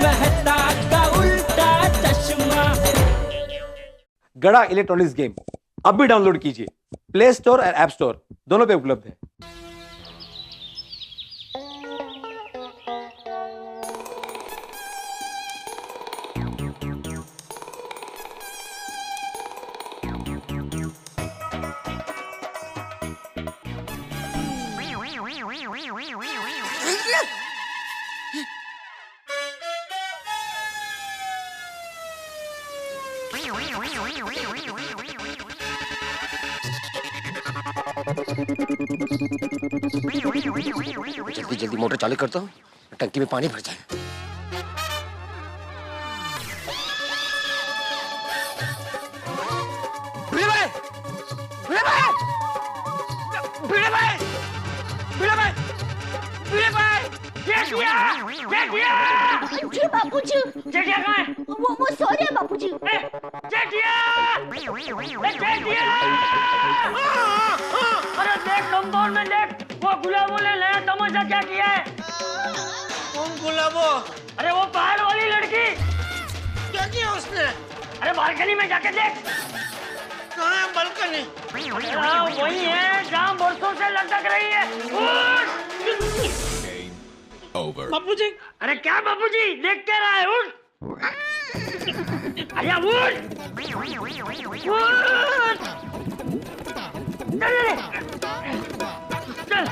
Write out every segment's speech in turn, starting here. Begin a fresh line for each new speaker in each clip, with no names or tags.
मेहता का उल्टा चश्मा।
गड़ा इलेक्ट्रॉनिक्स गेम अब भी डाउनलोड कीजिए, प्ले स्टोर और ऐप स्टोर दोनों पे उपलब्ध है।
जल्दी जल्दी मोटर चालू करता हूँ, टंकी में पानी भर जाए। भिड़े भाई, भिड़े भाई, भिड़े भाई, भिड़े भाई, भिड़े भाई, जेठिया, जेठिया।
जी बापूजी।
जेठिया कहाँ है?
वो सो रहे हैं बापूजी।
जेठिया, जेठिया। अरे देख कंपाउंड में देख, वो गुलाबो ने नया तमाशा क्या किया है?
कौन गुलाबो?
अरे वो पहाड़ वाली लड़की।
क्या किया उसने?
अरे बालकनी में जाके देख।
कहाँ है बालकनी?
वही है जहाँ बरसों से लटक रही है।
Over.
बापूजी। अरे क्या बापूजी, देख क्या रहा है? उठ। अरे उठ। उठ। चल चल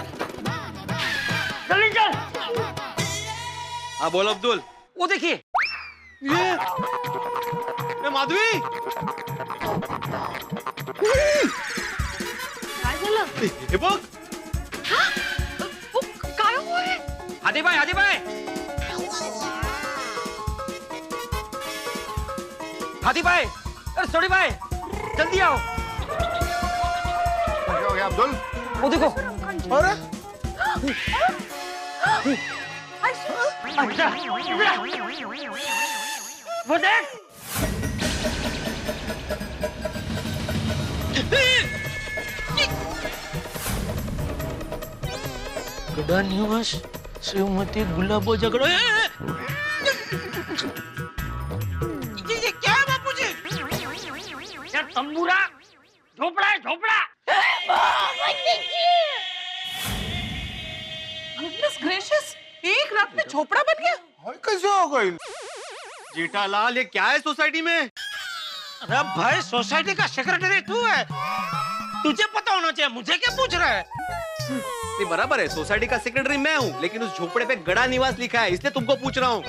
चल चल।
हाँ बोल अब्दुल।
वो देखिए,
ये माधवी।
काय झालं?
हे बघ।
काय हुआ है?
हाथी भाई, हाथी भाई, हाथी भाई, अरे सोडी भाई, जल्दी आओ।
क्या हो गया अब्दुल?
वो देखो।
अरे
अच्छा वो देख।
गड़ा निवास श्रीमती गुलाबो झगड़ो। ये क्या है बापूजी?
यार तंबूरा झोपड़ा है, झोपड़ा।
Goodness gracious! एक रात में झोपड़ा बन गया?
हाय कैसे हो गई?
जेठालाल ये क्या है सोसाइटी में?
अरे भाई सोसाइटी का सेक्रेटरी तू है, तुझे पता होना चाहिए, मुझे क्या पूछ रहा है?
नहीं बराबर है, सोसाइटी का सेक्रेटरी मैं हूँ, लेकिन उस झोपड़े पे गड़ा निवास लिखा है, इसलिए तुमको पूछ रहा हूँ।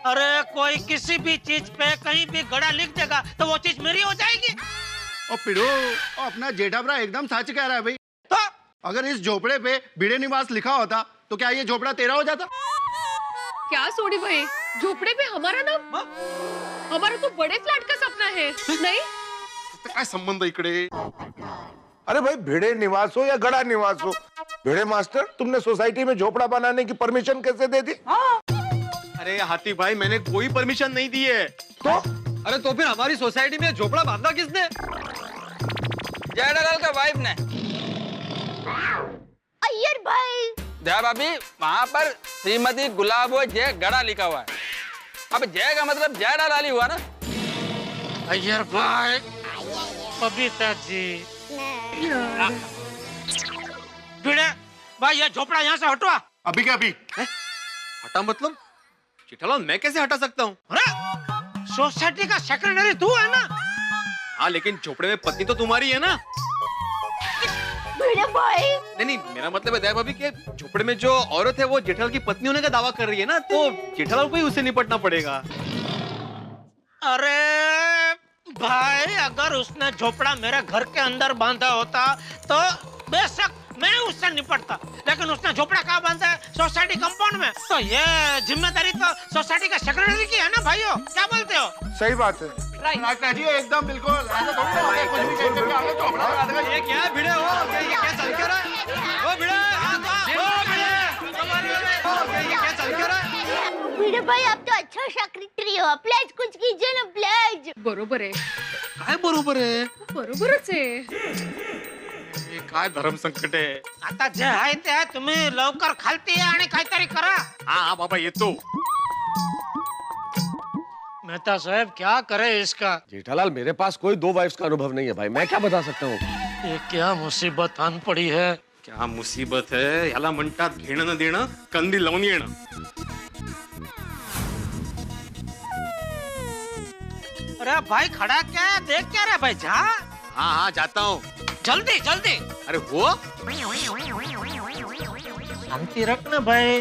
अरे कोई किसी भी चीज पे कहीं भी गड़ा लिख देगा तो वो चीज मेरी हो जाएगी।
और पिड़ो, अपना जेठाभरा एकदम सच कह रहा है भाई।
तो
अगर इस झोपड़े पे भिड़े निवास लिखा होता तो क्या ये झोपड़ा तेरा हो जाता?
क्या सोडी भाई, झोपड़े पे हमारा नाम? हमारा तो बड़े फ्लैट का सपना है, नहीं?
तो काय संबंध इकडे? अरे भाई भिड़े निवास हो या गड़ा निवास हो, भिड़े मास्टर तुमने सोसाइटी में झोपड़ा बनाने की परमिशन कैसे दे दी?
अरे हाथी भाई मैंने कोई परमिशन नहीं दी है।
तो
अरे तो फिर हमारी सोसाइटी में झोपड़ा बांधा किसने?
जेठालाल का वाइफ ने।
अय्यर भाई।
जय भाभी, वहाँ पर श्रीमती गुलाबो जय गड़ा लिखा हुआ है। अब जय का मतलब जेठालाल ही हुआ ना।
अय्यर भाई, बबीता जी, भिड़े भाई ये झोपड़ा यहाँ से हटवा।
अभी क्या अभी?
हटा मतलब? जेठालाल मैं कैसे हटा सकता हूँ?
अरे सोसाइटी का सेक्रेटरी तू है ना?
हाँ लेकिन झोपड़े में पत्नी तो तुम्हारी है ना?
भिड़े भाई।
नहीं मेरा मतलब है दया भाभी कि झोपड़े में जो औरत है वो जेठालाल की पत्नी होने का दावा कर रही है ना, तो जेठालाल को ही उससे निपटना पड़ेगा।
अरे भाई अगर उसने झोपड़ा मेरे घर के अंदर बांधा होता तो बेशक मैं उससे निपटता, लेकिन उसने झोपड़ा कहाँ बांधा है? सोसाइटी कंपाउंड में। तो ये जिम्मेदारी तो सोसाइटी का सेक्रेटरी की है ना भाइयों, क्या बोलते हो?
सही बात है। राज जी एकदम बिल्कुल।
ये क्या है भिड़े हो? ये क्या चल कर रहा है? ओ भिड़े, ये क्या चल कर रहा है?
भिड़े भाई आप तो अच्छा सेक्रेटरी हो, प्लीज कुछ कीजिए ना प्लीज।
बरोबर आहे,
काय बरोबर आहे?
बरोबरच आहे।
हे काय धर्म संकट आहे?
आता जे आहे ते तुम्ही लवकर खालती या आणि काहीतरी करा।
हा बाबा येतो।
मेहता साहब क्या करे इसका?
जेठालाल, मेरे पास कोई 2 वाइफ्स का अनुभव नहीं है भाई, मैं क्या बता सकता हूँ।
ये क्या मुसीबत आन पड़ी है?
क्या मुसीबत है? याला म्हणतात घेणं न देणं, कंदी लावून येणं.
अरे भाई खड़ा क्या है? देख क्या रहा भाई? जा
हाँ हाँ जाता हूँ.
जल्दी जल्दी.
अरे वो
शांति रखना भाई.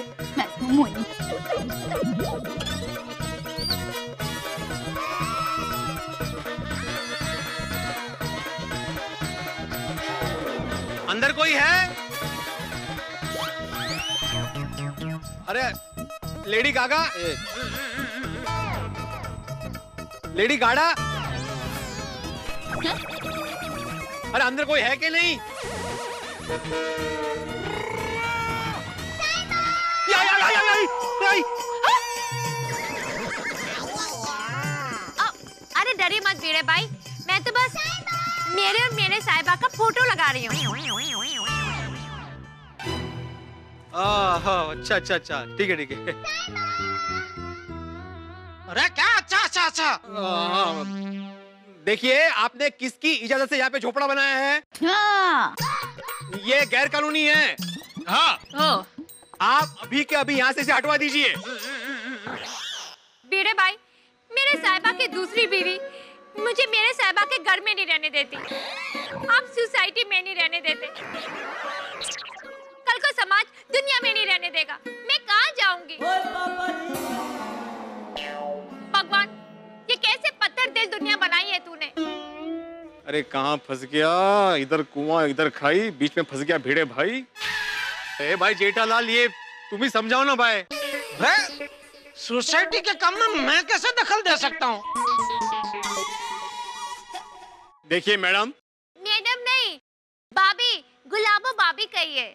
अंदर कोई है? अरे लेडी गागा, लेडी गाड़ा, अरे अंदर कोई है कि नहीं?
अरे डरिए मत वीरे भाई, मैं तो बस मेरे और मेरे साहिबा का फोटो लगा रही हूँ।
अच्छा अच्छा अच्छा, ठीक है ठीक है.
अरे क्या? अच्छा अच्छा अच्छा.
देखिए, आपने किसकी इजाजत से यहाँ पे झोपड़ा बनाया है?
हाँ।
ये गैर कानूनी है. हाँ. आप अभी के अभी यहाँ से इसे हटवा दीजिए.
वीरे भाई, मेरे साहिबा की दूसरी बीवी मुझे मेरे साहिबा के घर में नहीं रहने देती। आप सोसाइटी में नहीं रहने देते। कल को समाज दुनिया में नहीं रहने देगा। मैं कहाँ जाऊंगी? भगवान, ये कैसे पत्थर दिल दुनिया बनाई है तूने?
अरे कहाँ फंस गया? इधर कुआं इधर खाई, बीच में फंस गया भिड़े भाई. ए भाई जेठालाल, ये तुम ही समझाओ ना भाई.
सोसाइटी के काम में मैं कैसे दखल दे सकता हूँ?
देखिए मैडम.
मैडम नहीं, भाभी, गुलाबो भाभी कहिए.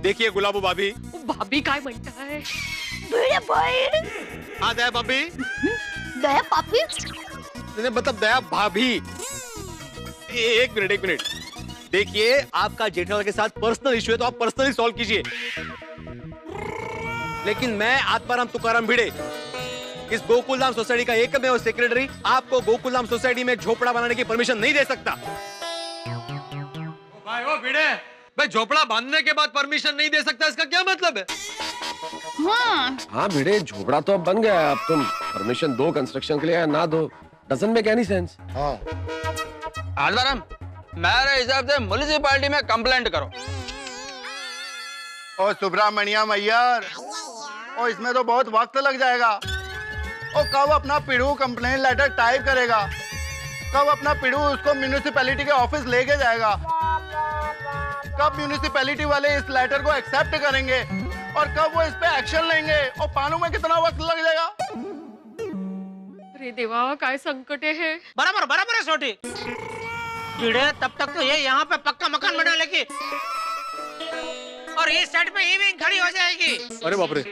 देखिए गुलाबो भाभी.
भाभी काय म्हणता है?
वीरे भाई.
हाँ दया भाभी.
दया पापी.
मतलब दया भाभी. एक मिनट. देखिए, आपका जेठालाल के साथ पर्सनल इशू है तो आप पर्सनली सॉल्व कीजिए. लेकिन मैं आत्माराम तुकाराम भिड़े, इस गोकुलधाम सोसाइटी का एकमेव सेक्रेटरी, आपको गोकुलधाम सोसाइटी में झोपड़ा बनाने की परमिशन नहीं दे सकता. भाई वो भिड़े, भाई झोपड़ा बांधने के बाद परमिशन नहीं दे सकता, इसका क्या मतलब है?
हाँ भिड़े, झोपड़ा तो अब बन गया है, अब तुम परमिशन दो कंस्ट्रक्शन के लिए या ना दो, डजंट मेक एनी सेंस.
हाँ.
आत्माराम, मेरे हिसाब से म्युनिसिपैलिटी में कंप्लेंट करो.
ओ सुब्रमण्यम अय्यर, ओ इसमें तो बहुत वक्त लग जाएगा. ओ कब अपना पिड़ू कंप्लेंट लेटर टाइप करेगा? कब अपना पिड़ू उसको म्युनिसिपैलिटी के ऑफिस लेके जाएगा? कब म्युनिसिपैलिटी वाले इस लेटर को एक्सेप्ट करेंगे और कब वो इस पे एक्शन लेंगे? और पानू में कितना वक्त लग जाएगा?
अरे देवा, काय संकट है.
बराबर है छोटी. कीड़े, तब तक तो ये यहाँ पे पक्का मकान बना लेगी और इस साइड पे ईविंग खड़ी हो जाएगी.
अरे बाप रे.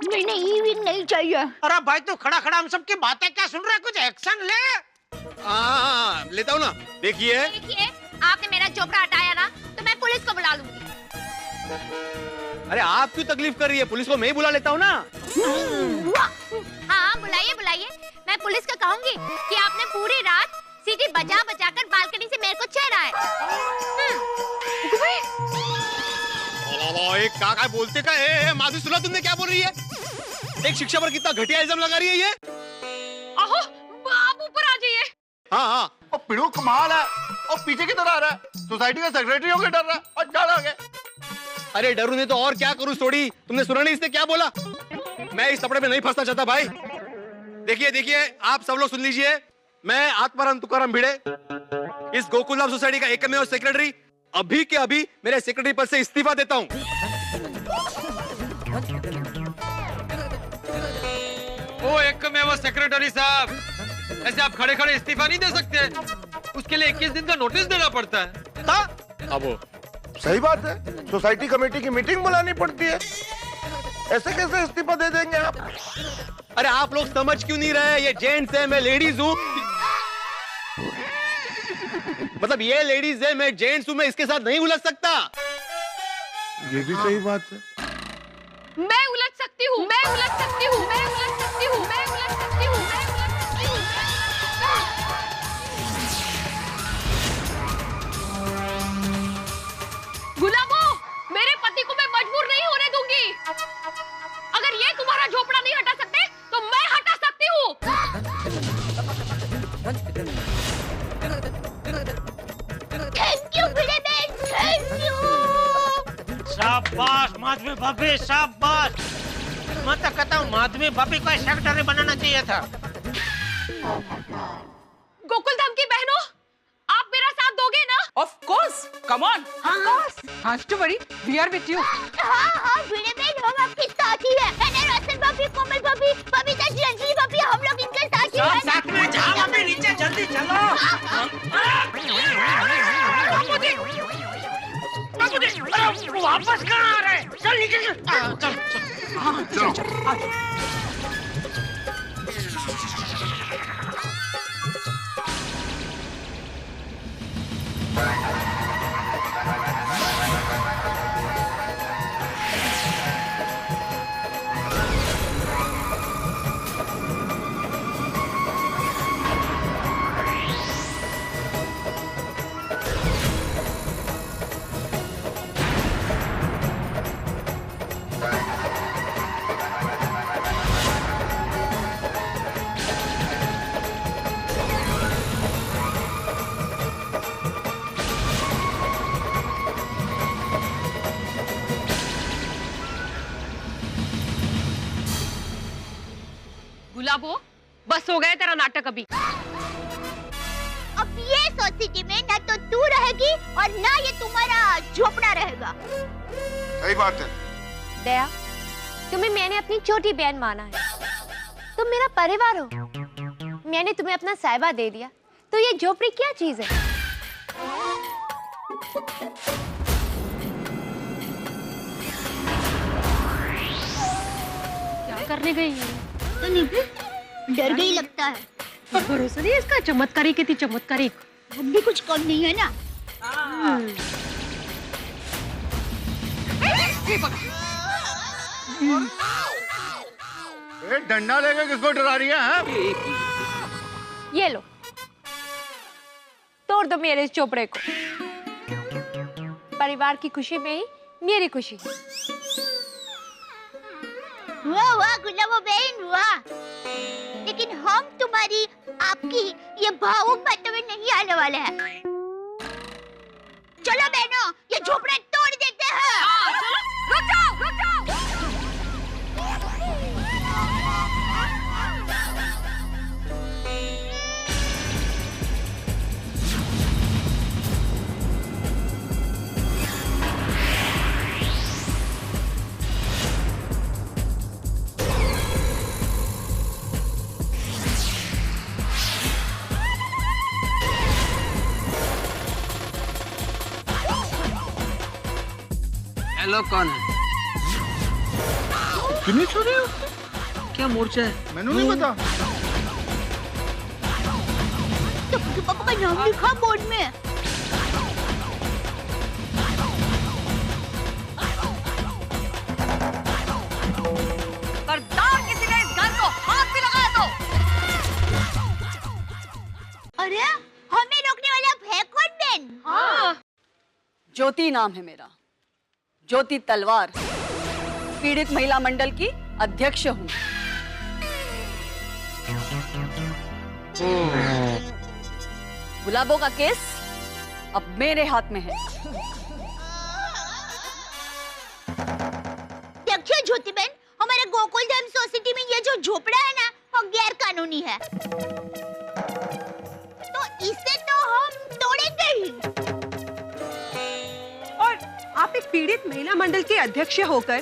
नहीं, ईविंग नहीं चाहिए.
अरे भाई तू खड़ा हम सबकी बातें क्या सुन रहा है? कुछ एक्शन ले.
हाँ, लेता हूँ ना. देखिए,
आपने मेरा झोपड़ा हटाया ना, तो मैं पुलिस को बुला लूंगी.
अरे आप क्यों तकलीफ कर रही है? पुलिस को मैं ही बुला लेता हूँ ना.
हाँ, बुलाइए. मैं पुलिस को कहूंगी कि आपने पूरी रात सीटी बजा कर बालकनी से मेरे को छेड़ा है.
एक काका बोलते का है. माधु, सुना तुमने क्या बोल रही है? एक शिक्षा पर कितना घटिया इल्जाम लगा रही है ये.
आहो, आप ऊपर आ जाइए.
हाँ.
ओ पिड़ू कमाल है. ओ पीछे की तरह आ रहा है. सोसाइटी का सेक्रेटरी होकर डर रहा है और डर आ गया.
अरे डरू नहीं तो और क्या करूं सोड़ी. तुमने सुना नहीं इसने क्या बोला? मैं इस कपड़े में नहीं फंसना चाहता भाई. देखिए, आप सब लोग सुन लीजिए. मैं आत्माराम तुकाराम भिड़े, इस गोकुलधाम सोसाइटी का एकमेव सेक्रेटरी, अभी के अभी मेरे सेक्रेटरी पद से इस्तीफा देता हूं.
ओ एकमेव सेक्रेटरी साहब, ऐसे आप खड़े इस्तीफा नहीं दे सकते. उसके लिए 21 दिन का नोटिस देना पड़ता है.
अब
सही बात है, सोसाइटी कमेटी की मीटिंग बुलानी पड़ती है. ऐसे कैसे इस्तीफा दे देंगे आप?
अरे आप लोग समझ क्यों नहीं रहे? ये जेंट्स है, मैं लेडीज हूँ. मतलब ये लेडीज है, मैं जेंट्स हूँ, मैं इसके साथ नहीं उलझ सकता.
ये भी सही बात है.
मैं उलझ सकती हूँ, मैं उलझ सकती हूँ, मैं उलझ सकती हूँ, मैं उलझ सकती हूँ, मैं उलझ सकती हूँ। गुलाबो, मेरे पति को मैं मजबूर नहीं होने दूंगी। अगर ये तुम्हारा झोपड़ा नहीं हटा सकते, तो मैं हटा सकती हूँ।
थैंक यू भिड़े बहन, थैंक यू।
शाबाश माधवी भाभी, शाबाश। मैं तो कहता हूँ माधवी भाभी को सेक्रेटरी बनाना चाहिए था।
गोकुलधाम की बहनों, आप मेरा साथ दोगे ना?
Of course, come on. Not to worry, we are with you.
हाँ, भिड़े बहन हम आपके साथ ही हैं। रसन भाभी, कोमल भाभी, बबीता जी, अंजलि भाभी, हम लोग इनके साथ ही हैं।
सब साथ में जाओ, भाभी नीचे जल्दी चलो।
वापस कहाँ आ रहे हैं? चल निकल।
चलो
गुलाबो, बस हो गया तेरा नाटक अभी।
अब ये सोसाइटी में ना तो तू रहेगी और ना ये तुम्हारा झोपड़ा रहेगा।
सही बात है।
दया, तुम्हें मैंने अपनी छोटी बहन माना है, तुम मेरा परिवार हो। मैंने तुम्हें अपना साहिबा दे दिया, तो ये झोपड़ी क्या चीज है?
क्या करने गई है?
तो नहीं, डर गई लगता है।
भरोसा नहीं इसका, चमत्कारी की थी चमत्कारी।
हम भी कुछ कम नहीं है ना।
डंडा लेकर किसको डरा रही है?
ये लो, तोड़ दो मेरे इस चोपड़े को। परिवार की खुशी में ही मेरी खुशी। वाह वाह गुलाबो बहन वाह। लेकिन हम तुम्हारी आपकी ये भावुक बातों में नहीं आने वाले हैं। चलो बहनों, ये झोपड़े तोड़ देते हैं। रुक जाओ, रुक जाओ।
लोग कौन है?
कितनी छोरी हो?
क्या मोर्चा है?
मैंने नहीं पता।
तो पापा का नाम लिखा बोर्ड में।
सरदार किसी ने इस घर को हाथ भी लगाया तो।
अरे हमें रोकने वाला है कौन बहन?
हाँ।
ज्योति नाम है मेरा, ज्योति तलवार। पीड़ित महिला मंडल की अध्यक्ष हूँ। गुलाबो का केस अब मेरे हाथ में है।
देखिए ज्योति बहन, हमारे गोकुलधाम सोसाइटी में ये जो झोपड़ा है ना, वो गैर कानूनी है, तो इसे तो हम तोड़ेंगे ही।
और आप एक पीड़ित महिला मंडल के अध्यक्ष होकर,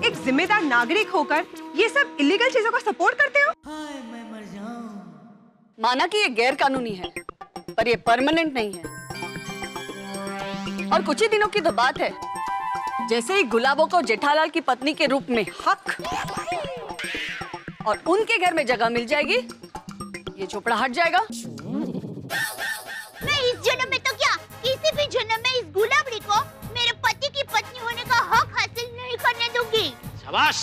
एक जिम्मेदार नागरिक होकर, ये सब इलीगल चीजों को सपोर्ट करते हो?
माना कि ये गैर कानूनी है, पर ये परमानेंट नहीं है। और कुछ ही दिनों की तो बात है, जैसे ही गुलाबो को जेठालाल की पत्नी के रूप में हक और उनके घर में जगह मिल जाएगी, ये झोपड़ा हट जाएगा।
मैं इस जन्म में तो क्या, किसी भी जन्म में इस गुलाबड़ी को मेरे पति की पत्नी होने का हक हासिल नहीं करने दूंगी।
शाबाश।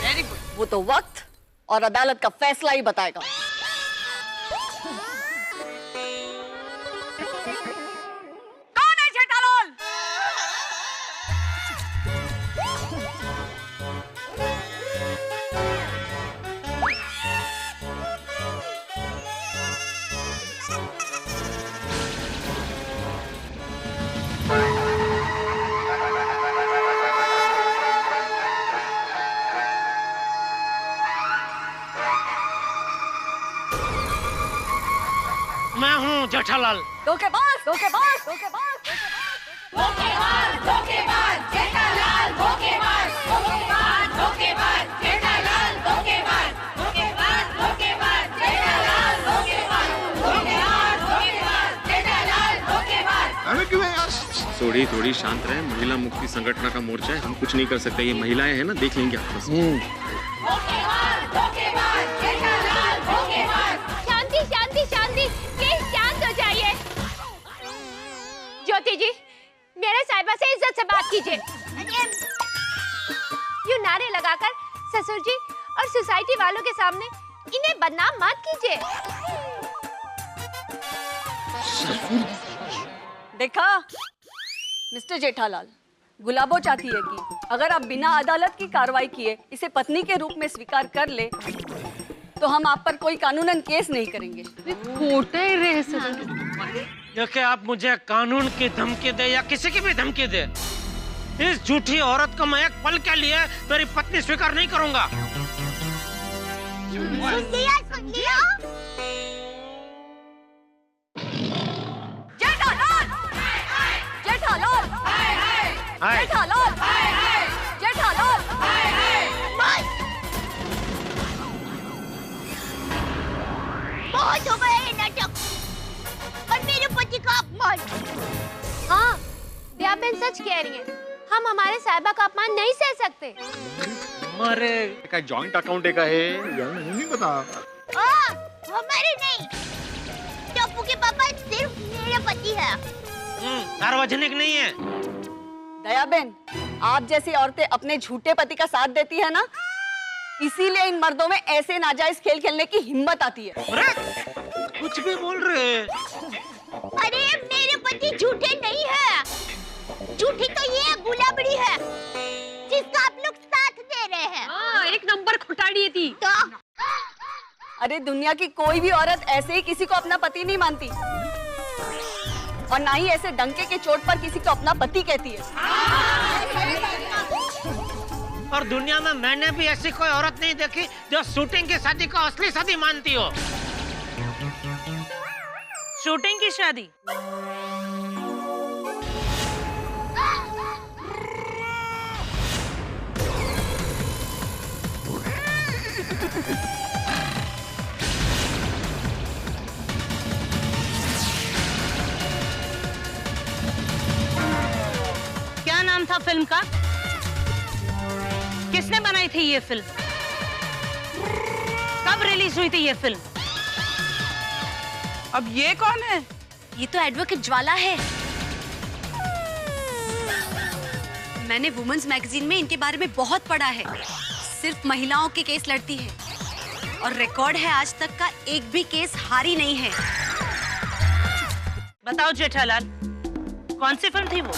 Very good. वो तो वक्त और अदालत का फैसला ही बताएगा। कौन है जेठालाल?
मैं हूँ जेठालाल।
धोखेबाज, धोखेबाज, धोखेबाज, धोखेबाज, धोखेबाज, जेठालाल, धोखेबाज, धोखेबाज, धोखेबाज, जेठालाल, धोखेबाज, धोखेबाज, धोखेबाज, जेठालाल, धोखेबाज, धोखेबाज, धोखेबाज, जेठालाल, धोखेबाज।
अरे क्यों यार? थोड़ी थोड़ी शांत रहे। महिला मुक्ति संगठन का मोर्चा है, हम कुछ नहीं कर सकते। ये महिलाएं हैं ना, देख लेंगे आपस में।
धोखेबाज, धोखेबाज, जेठालाल, धोखेबाज। शांति, शांति, शांति। प्लीज शांत हो जाइए। ज्योति जी, मेरे साहिबा से इज्जत से बात कीजिए। यूं नारे लगाकर ससुर जी और सोसाइटी वालों के सामने इन्हें बदनाम मत कीजिए।
देखा मिस्टर जेठालाल, गुलाबो चाहती है कि अगर आप बिना अदालत की कार्रवाई किए इसे पत्नी के रूप में स्वीकार कर ले तो हम आप पर कोई कानूनन केस नहीं करेंगे।
देखिए, आप मुझे कानून की धमकी दे या किसी की भी धमकी दे, इस झूठी औरत को मैं एक पल के लिए मेरी पत्नी स्वीकार नहीं करूंगा।
सुन लिया, सुन लिया।
जेठालाल, जेठालाल, जेठालाल, जेठालाल।
बहुत हो गया ये नाटक और मेरे पति का अपमान। हाँ, दयाबेन सच कह रही हैं। हम हमारे साहिबा का अपमान नहीं सह सकते।
हमारे
का जॉइंट अकाउंट का है यार, नहीं पता।
हमारे नहीं, टप्पू के पापा सिर्फ मेरे पति है।
सार्वजनिक नहीं है।
दयाबेन, आप जैसी औरतें अपने झूठे पति का साथ देती है ना, इसीलिए इन मर्दों में ऐसे नाजायज खेल खेलने की हिम्मत आती है।
अरे, कुछ भी बोल रहे हैं।
अरे मेरे पति झूठे नहीं है, झूठी तो ये गुलाबड़ी है जिसका आप लोग साथ दे रहे हैं।
एक नंबर खुटाड़ी थी।
अरे दुनिया की कोई भी औरत ऐसे ही किसी को अपना पति नहीं मानती, और ना ही ऐसे डंके के चोट पर किसी को अपना पति कहती है।
और दुनिया में मैंने भी ऐसी कोई औरत नहीं देखी जो शूटिंग की शादी को असली शादी मानती हो।
शूटिंग की शादी? क्या नाम था फिल्म का? किसने बनाई थी ये फिल्म? कब रिलीज हुई थी ये फिल्म?
अब ये कौन है?
ये तो एडवोकेट ज्वाला है। मैंने वुमेन्स मैगजीन में इनके बारे में बहुत पढ़ा है। सिर्फ महिलाओं के केस लड़ती है और रिकॉर्ड है आज तक का एक भी केस हारी नहीं है। बताओ जेठालाल, कौन सी फिल्म थी वो?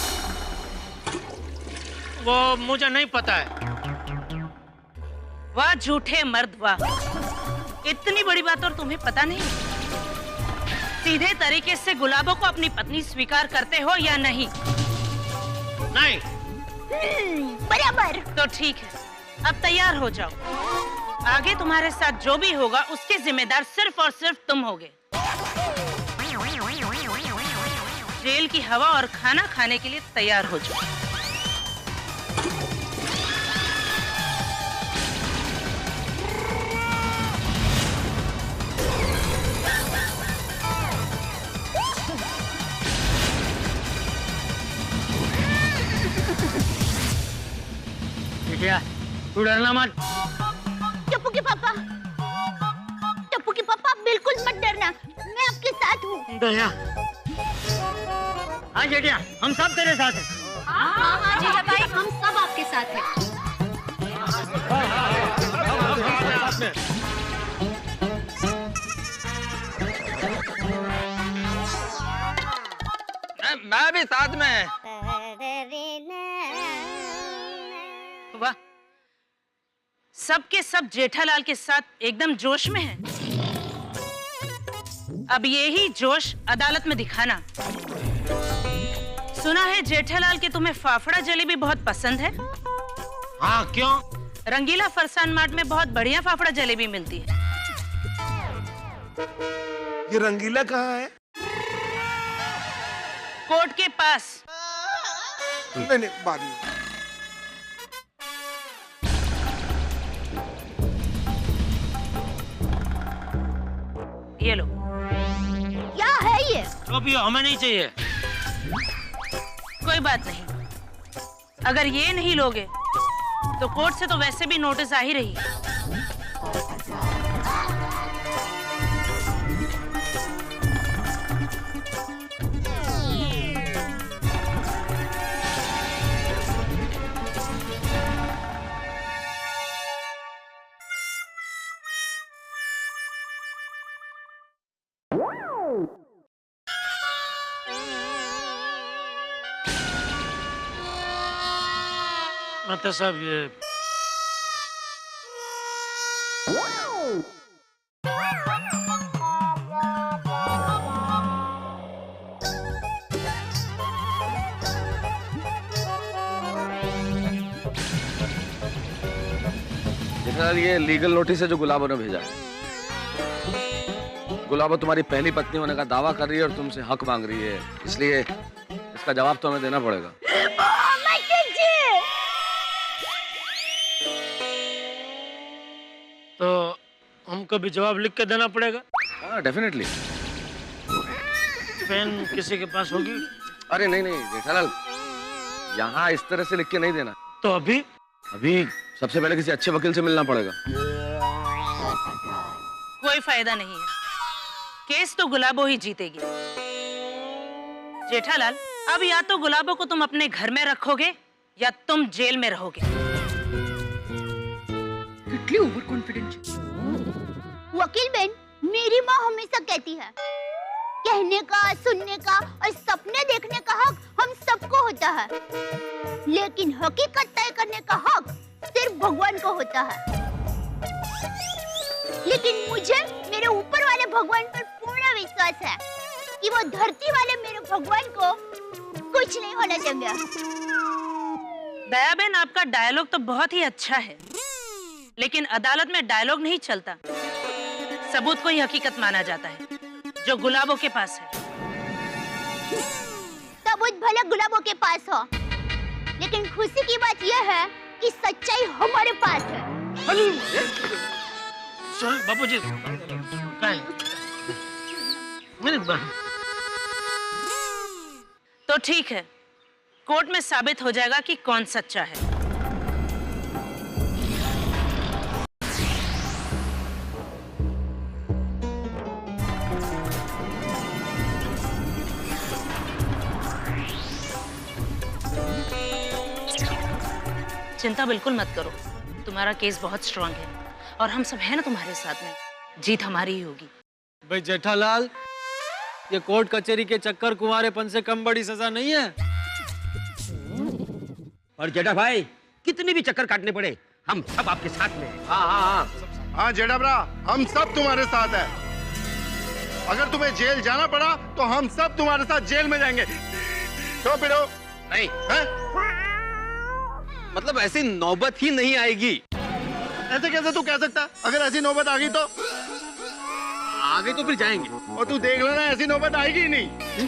वो मुझे नहीं पता है।
वाह झूठे मर्द वाह, इतनी बड़ी बात और तुम्हें पता नहीं? सीधे तरीके से गुलाबों को अपनी पत्नी स्वीकार करते हो या नहीं?
नहीं।
बराबर।
तो ठीक है, अब तैयार हो जाओ। आगे तुम्हारे साथ जो भी होगा उसके जिम्मेदार सिर्फ और सिर्फ तुम होगे। जेल की हवा और खाना खाने के लिए तैयार हो जाओ।
क्या तू डरना मत।
टप्पू के पापा, टप्पू के पापा बिल्कुल मत डरना, मैं आपके साथ हूँ।
दया, हाँ जेठिया, हम सब तेरे साथ हैं।
हाँ जीजा भाई, हम सब आपके साथ हैं।
मैं भी साथ में।
वाह, सबके सब जेठालाल के साथ एकदम जोश में हैं। अब यही जोश अदालत में दिखाना। सुना है जेठालाल के तुम्हें फाफड़ा जलेबी बहुत पसंद है।
हाँ, क्यों?
रंगीला फरसान मार्ट में बहुत बढ़िया फाफड़ा जलेबी मिलती है।
ये रंगीला कहाँ है?
कोर्ट के पास।
नहीं नहीं, बाद में।
ये लो।
क्या है ये?
तो भी हमें नहीं चाहिए।
कोई बात नहीं, अगर ये नहीं लोगे तो कोर्ट से तो वैसे भी नोटिस आ ही रही है।
मतलब साहब ये
जेठालाल, ये लीगल नोटिस है जो गुलाबो ने भेजा है। गुलाबो तुम्हारी पहली पत्नी होने का दावा कर रही है और तुमसे हक मांग रही है, इसलिए इसका जवाब तो हमें देना पड़ेगा।
तो हमको भी जवाब लिख के देना पड़ेगा।
हाँ, डेफिनेटली।
पेन किसी के पास होगी?
अरे नहीं नहीं जेठालाल, यहाँ इस तरह से लिख के नहीं देना।
तो अभी
सबसे पहले किसी अच्छे वकील से मिलना पड़ेगा।
कोई फायदा नहीं है, केस तो गुलाबो ही जीतेगी। जेठालाल, अब या तो गुलाबो को तुम अपने घर में रखोगे या तुम जेल में रहोगे।
कितनी ओवर कॉन्फिडेंट।
वकील बहन, मेरी माँ हमेशा कहती है, कहने का, सुनने का और सपने देखने का हक हम सबको होता है, लेकिन हकीकत तय करने का हक सिर्फ भगवान को होता है। लेकिन मुझे मेरे ऊपर वाले भगवान पर पूर्ण विश्वास है कि वो धरती वाले मेरे भगवान को कुछ नहीं होने देंगे।
दया बहन, आपका डायलॉग तो बहुत ही अच्छा है, लेकिन अदालत में डायलॉग नहीं चलता, सबूत को ही हकीकत माना जाता है, जो गुलाबो के पास है।
सबूत भले गुलाबो के पास हो, लेकिन खुशी की बात यह है कि सच्चाई हमारे पास है।
बाबूजी,
तो ठीक है, कोर्ट में साबित हो जाएगा कि कौन सच्चा है। चिंता बिल्कुल मत करो, तुम्हारा केस बहुत स्ट्रांग है और हम सब हैं ना तुम्हारे साथ में। जीत हमारी ही होगी।
भाई जेठालाल, ये कोर्ट कचहरी के चक्कर कुंवारेपन से कम बड़ी सजा नहीं है।
और जेठा भाई, कितने भी चक्कर काटने पड़े, हम सब आपके साथ में।
हाँ जेठा भरा, हम सब तुम्हारे साथ है। अगर तुम्हें जेल जाना पड़ा तो हम सब तुम्हारे साथ जेल में जाएंगे। तो फिर
नहीं
है?
मतलब ऐसी नौबत ही नहीं आएगी।
ऐसे कैसे तू कह सकता? अगर ऐसी नौबत आ गई तो
आगे तो फिर जाएंगे।
और तू देख लेना, ऐसी नौबत आएगी ही नहीं।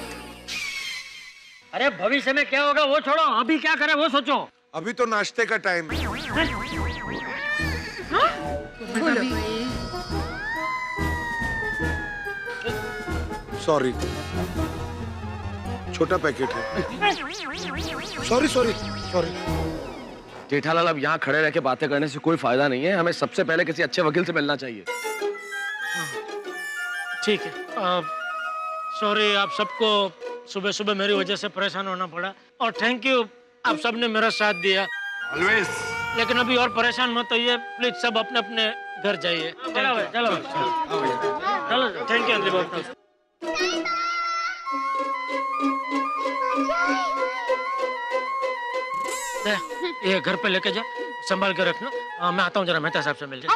अरे भविष्य में क्या होगा वो छोड़ो, अभी क्या करें वो सोचो।
अभी तो नाश्ते का टाइम है। सॉरी, छोटा पैकेट है। Sorry sorry sorry.
जेठालाल, अब यहाँ खड़े रह के बातें करने से कोई फायदा नहीं है, हमें सबसे पहले किसी अच्छे वकील से मिलना चाहिए।
ठीक है, सॉरी आप सबको सुबह सुबह मेरी वजह से परेशान होना पड़ा, और थैंक यू आप सबने मेरा साथ दिया।
ऑलवेज।
लेकिन अभी और परेशान मत होइए प्लीज, सब अपने अपने घर जाइए। चलो भाई, चलो चलो, थैंक यू अंजलि बाबू। ये घर पे लेके जा, संभाल के रखना। मैं आता हूँ, जरा मेहता साहब से मिल जाए।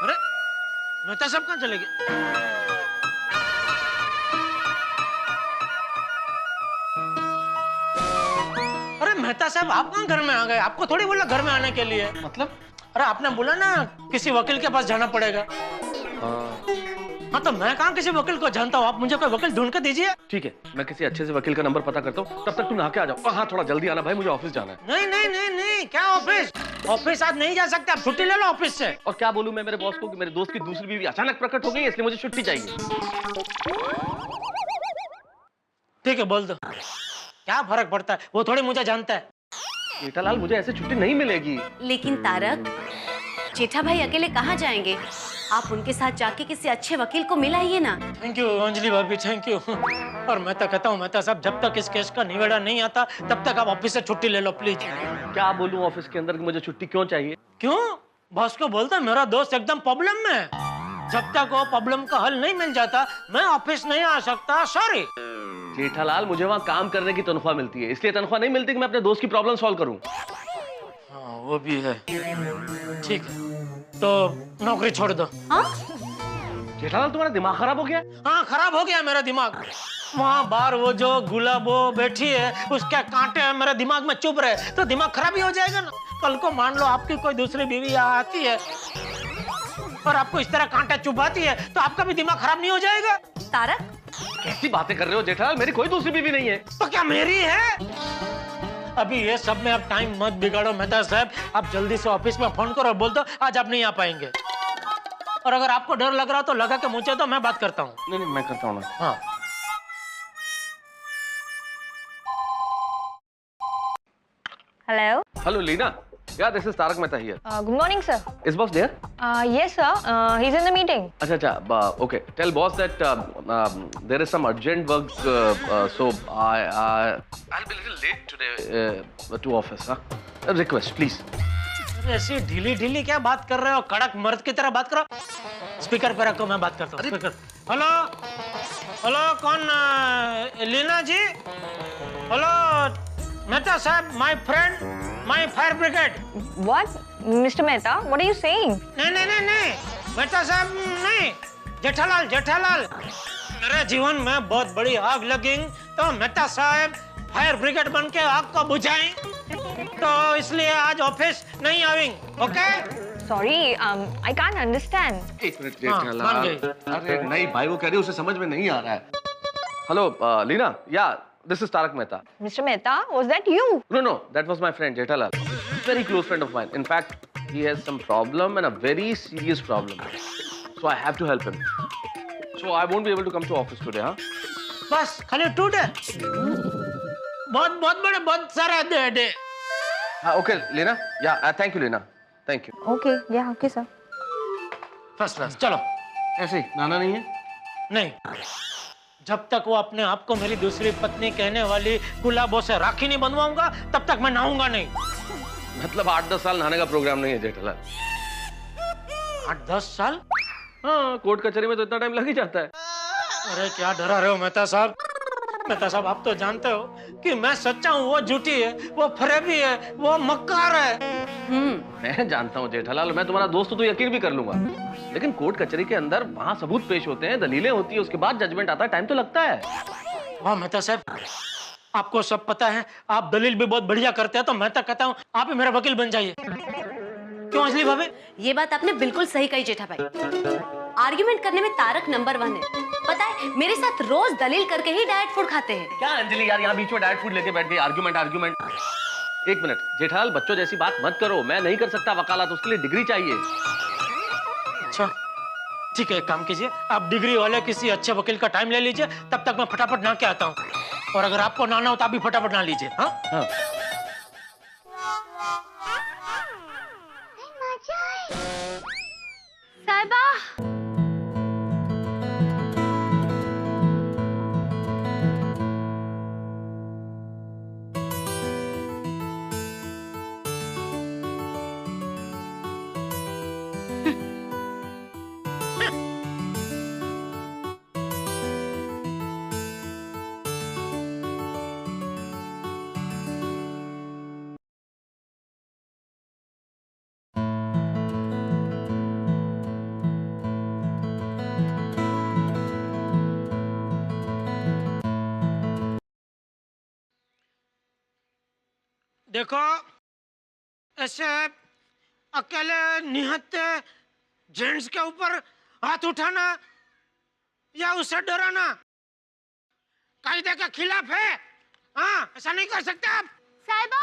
अरे मेहता साहब कहाँ चले गए? अरे मेहता साहब, आप कहाँ घर में आ गए? आपको थोड़ी बोला घर में आने के लिए। मतलब? अरे आपने बोला ना किसी वकील के पास जाना पड़ेगा। हाँ तो मैं कहाँ किसी वकील को जानता हूँ, आप मुझे कोई वकील ढूंढ के दीजिए।
ठीक है, मैं किसी अच्छे से वकील का नंबर पता करता हूँ, तब तक तुम नहा के आ जाओ। हाँ थोड़ा जल्दी आना भाई, मुझे ऑफिस जाना है।
नहीं नहीं नहीं नहीं, क्या ऑफिस? ऑफिस आज नहीं जा सकते, आप छुट्टी ले लो ऑफिस से।
और क्या बोलूं मैं मेरे बॉस को कि मेरे दोस्त की दूसरी बीवी अचानक प्रकट हो गई, इसलिए मुझे छुट्टी चाहिए।
ठीक है, बोल दो, क्या फर्क पड़ता है, वो थोड़ी मुझे जानता है।
जेठालाल, मुझे ऐसे छुट्टी नहीं मिलेगी।
लेकिन तारक, जेठा भाई अकेले कहाँ जाएंगे? आप उनके साथ जाके किसी अच्छे वकील को मिलाइए ना।
थैंक यू अंजलि भाभी, थैंक यू। और मैं तो कहता हूँ मेहता साहब, जब तक इस केस का निवेड़ा नहीं आता तब तक आप ऑफिस से छुट्टी ले लो प्लीज।
क्या बोलूं ऑफिस के अंदर कि मुझे छुट्टी क्यों चाहिए?
क्यों? बॉस को बोलता मेरा दोस्त एकदम प्रॉब्लम में, जब तक वो प्रॉब्लम का हल नहीं मिल जाता मैं ऑफिस नहीं आ सकता। सॉरी
जेठालाल, मुझे वहाँ काम करने की तनख्वाह मिलती है, इसलिए तनख्वाह नहीं मिलती कि मैं अपने दोस्त की प्रॉब्लम सॉल्व करूं।
हाँ वो भी है, ठीक है तो नौकरी छोड़ दो।
हाँ?
जेठालाल, तुम्हारा दिमाग खराब हो गया?
हाँ खराब हो गया मेरा दिमाग। वहाँ बाहर वो जो गुलाबो बैठी है, उसके कांटे मेरे दिमाग में चुभ रहे, तो दिमाग खराब ही हो जाएगा ना। कल को मान लो आपकी कोई दूसरी बीवी आती है और आपको इस तरह कांटे चुभाती है, तो आपका भी दिमाग खराब नहीं हो जाएगा?
तारक,
कैसी बातें कर रहे हो जेठालाल, मेरी कोई दूसरी बीवी नहीं है।
तो क्या मेरी है? अभी ये सब में आप टाइम मत बिगाड़ो मेहता साहब, आप जल्दी से ऑफिस में फोन करो और बोल दो आज आप नहीं आ पाएंगे। और अगर आपको डर लग रहा तो लगा के मुझे तो मैं बात करता हूँ।
नहीं मैं करता हूँ ना।
हाँ
Hello.
Hello Leena, yeah, this is Tarak Mehta here.
Good morning, sir.
Is boss there?
Yes, sir. He's in the meeting.
अच्छा, okay. Tell boss that there is some urgent work, so I'll be a little late today to office. A request, please.
ऐसी ढीली ढीली क्या बात कर रहे हो? कड़क मर्द की तरह बात करो। स्पीकर पे रखो, मैं बात करता हूँ। स्पीकर। हेलो हेलो, कौन? लीना जी? हेलो मेहता साहब, my friend, my fire brigade.
What, Mr. Mehta? What are you saying?
नहीं, मेहता साहब नहीं, जेठालाल, जेठालाल। मेरे जीवन में बहुत बड़ी आग लगी तो मेहता साहब फायर ब्रिगेड बन के आग को बुझाएं, तो इसलिए आज ऑफिस नहीं आएंगे। Okay?
Sorry, I can't understand.
एक मिनट जेठालाल। अरे नहीं भाई, वो कह रही है उसे समझ में नहीं आ रहा है। Hello Leena, yeah, this is Tarak Mehta.
Mr. Mehta, was that you?
No, that was my friend Jetalal. Very close friend of mine. In fact, he has some problem and a very serious problem. So I have to help him. So I won't be able to come to office today, huh?
बस खाली टूटे? बहुत बड़े, बहुत सारे दे।
Okay, Lena. Yeah, thank you, Lena. Thank you.
Okay, yeah, okay, sir.
First class. चलो
ऐसे ही नाना नहीं है?
नहीं, जब तक वो अपने आप को मेरी दूसरी पत्नी कहने वाली गुलाबों से राखी नहीं बनवाऊंगा तब तक मैं नहाऊंगा नहीं।
मतलब 8-10 साल नहाने का प्रोग्राम नहीं है जेठालाल।
8-10 साल?
हाँ, कोर्ट कचहरी में तो इतना टाइम लग ही जाता है।
अरे क्या डरा रहे हो मेहता साहब? मेहता साहब, आप तो जानते हो कि मैं सच्चा हूँ, वो झूठी है, वो फरेबी है, वो मक्कार है।
मैं जानता हूँ जेठालाल, मैं तुम्हारा दोस्त हूँ तो यकीन भी कर लूंगा, लेकिन कोर्ट कचहरी के अंदर वहाँ सबूत पेश होते हैं, दलीलें होती है, उसके बाद जजमेंट आता है, टाइम तो लगता है।
वाह मेहता साहब, आपको सब पता है, आप दलील भी बहुत बढ़िया करते हैं, तो मैं तो कहता हूँ आप ही मेरा वकील बन जाइए। क्यों अंजलि भाभी?
ये बात आपने बिल्कुल सही कही जेठा भाई। आर्ग्यूमेंट करने में तारक नंबर 1 है। पता है, मेरे साथ रोज दलील करके ही डाइट फूड खाते हैं।
क्या अंजलि यार, यहाँ बीच में डाइट फूड लेके बैठ गई, आर्ग्यूमेंट। एक मिनट जेठालाल, बच्चों जैसी बात मत करो, मैं नहीं कर सकता वकालत, उसके लिए डिग्री चाहिए।
अच्छा ठीक है, एक काम कीजिए, आप डिग्री वाले किसी अच्छे वकील का टाइम ले लीजिए, तब तक मैं फटाफट नहा के आता हूँ। और अगर आपको नहाना हो तो आप भी फटाफट नहा लीजिए। हाँ?
साहिबा,
देखो, ऐसे अकेले निहत्ते जेंट्स के ऊपर हाथ उठाना या उससे डराना कायदे के खिलाफ है। हाँ, ऐसा नहीं कर सकते आप।
साहिबा,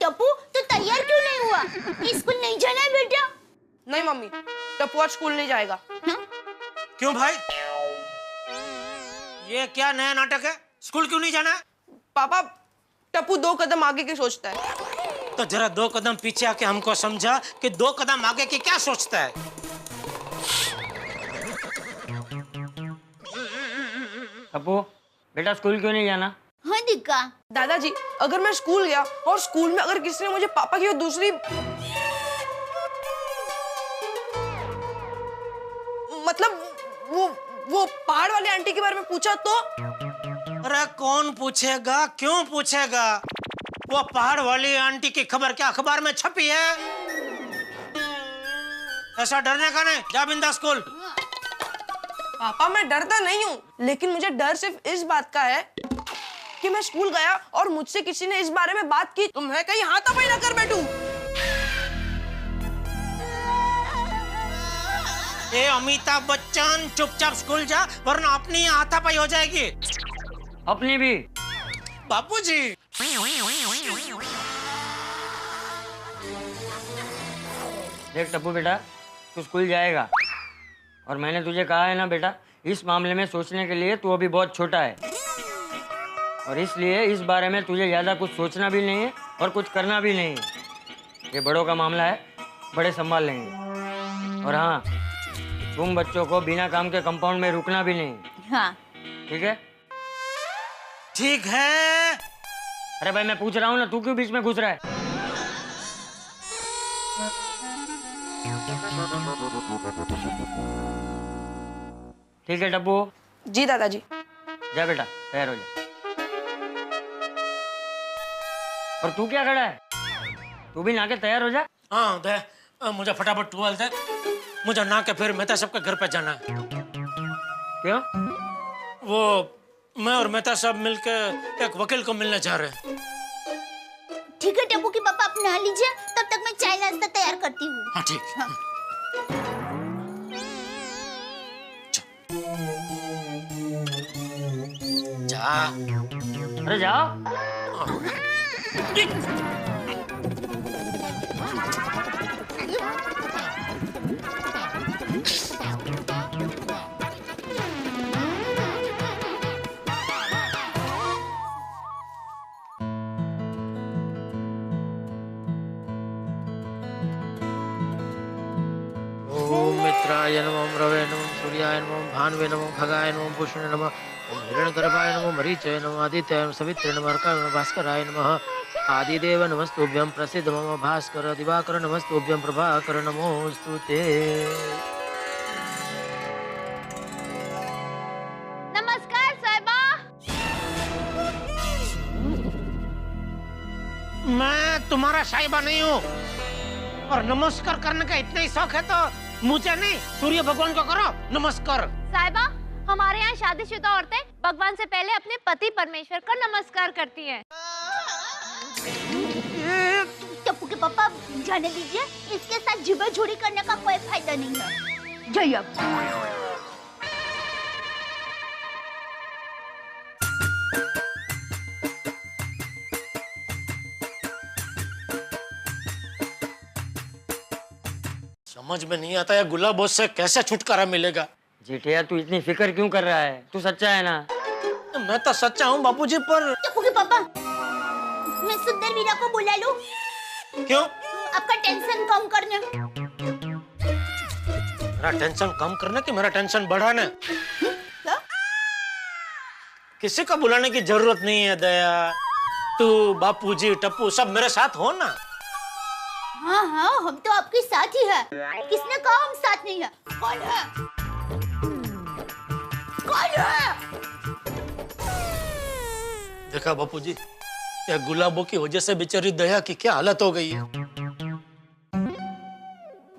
टप्पू तो तैयार क्यों नहीं हुआ? स्कूल नहीं जाना है बेटा?
नहीं मम्मी, टप्पू आज स्कूल नहीं जाएगा।
क्यों भाई? ये क्या नया नाटक है? स्कूल क्यों नहीं जाना है?
पापा, टप्पू 2 कदम आगे की सोचता है।
तो जरा 2 कदम पीछे आके हमको समझा कि 2 कदम आगे की क्या सोचता है।
टप्पू, बेटा स्कूल क्यों नहीं जाना?
हाँ दिक्का।
दादाजी, अगर मैं स्कूल गया और स्कूल में अगर किसी ने मुझे पापा की दूसरी मतलब वो पहाड़ वाली आंटी के बारे में पूछा तो?
अरे कौन पूछेगा, क्यों पूछेगा? वो पहाड़ वाली आंटी की खबर क्या अखबार में छपी है? ऐसा डरने का नहीं, जा बिंदा स्कूल।
पापा, मैं डरता नहीं हूँ, लेकिन मुझे डर सिर्फ इस बात का है कि मैं स्कूल गया और मुझसे किसी ने इस बारे में बात की तो मैं कहीं हाथापाई ना कर बैठूं।
ए अमिताभ बच्चन, चुपचाप स्कूल जा वरना अपनी हाथापाई हो जाएगी।
अपनी भी।
बापूजी,
देख टप्पू बेटा, तू स्कूल जाएगा और मैंने तुझे कहा है ना बेटा, इस मामले में सोचने के लिए तू अभी बहुत छोटा है और इसलिए इस बारे में तुझे ज़्यादा कुछ सोचना भी नहीं है और कुछ करना भी नहीं है। ये बड़ों का मामला है, बड़े संभाल लेंगे। और हाँ, तुम बच्चों को बिना काम के कंपाउंड में रुकना भी नहीं।
हाँ।
ठीक है?
ठीक है।
अरे भाई मैं पूछ रहा हूँ ना, तू क्यों बीच में घुस रहा है? ठीक है टप्पू?
जी दादाजी।
जा बेटा, तैयार हो जा। और तू क्या खड़ा है? तू भी नहा के तैयार हो जा।
हाँ दे, मुझे फटाफट टूवल दे, मुझे नहा के फिर मेहता साहब के घर पे जाना है।
क्यों?
वो मैं और मेहता साहब मिलके एक वकील को मिलने जा रहे हैं।
ठीक है टप्पू की पापा, आप नहा लीजिए, तब तक मैं चाय नाश्ता तैयार करती हूँ।
हाँ ठीक।
हाँ।
जा।
अरे जाओ।
ओम मित्राय नमः, रवे नमः, सूर्याय नमः, भानवे नमः, खगाय नमः, पुष्णे नमः, ओम हिरण्यगर्भाय नमः, मरीचाय नमः, आदित्याय नमः, सवित्रे नमः, अर्काय नमः, भास्कराय नमः, आदिदेव नमस्तुभ्यं, प्रसीद मम भास्कर, दिवाकर नमस्तुभ्यं, प्रभाकर नमोस्तुते।
नमस्कार साहिबा।
मैं तुम्हारा साहिबा नहीं हूँ और नमस्कार करने का इतना ही शौक है तो मुझे नहीं, सूर्य भगवान को करो नमस्कार।
साहिबा, हमारे यहाँ शादीशुदा औरतें भगवान से पहले अपने पति परमेश्वर का नमस्कार करती हैं।
टप्पू के पापा जाने दीजिए, इसके साथ जिबा-जोड़ी करने का कोई फायदा नहीं है। जय
समझ में नहीं आता है गुलाबों से कैसे छुटकारा मिलेगा।
जेठिया, तू इतनी फिक्र क्यों कर रहा है? तू सच्चा है ना?
मैं तो सच्चा हूँ बापूजी, पर
टप्पू के पापा, मैं सुंदर वीरा को बुला लूं?
क्यों?
आपका टेंशन कम करने।
मेरा टेंशन कम करना कि मेरा टेंशन बढ़ाना? किसी को बुलाने की जरूरत नहीं है दया। तू, बापूजी, टप्पू सब मेरे साथ हो ना।
हाँ हाँ, हम तो आपके साथ ही है। किसने कहा हम साथ नहीं है? कौन है? कौन है?
देखा बापूजी, ये गुलाबों की वजह से बेचारी दया की क्या हालत हो गई है।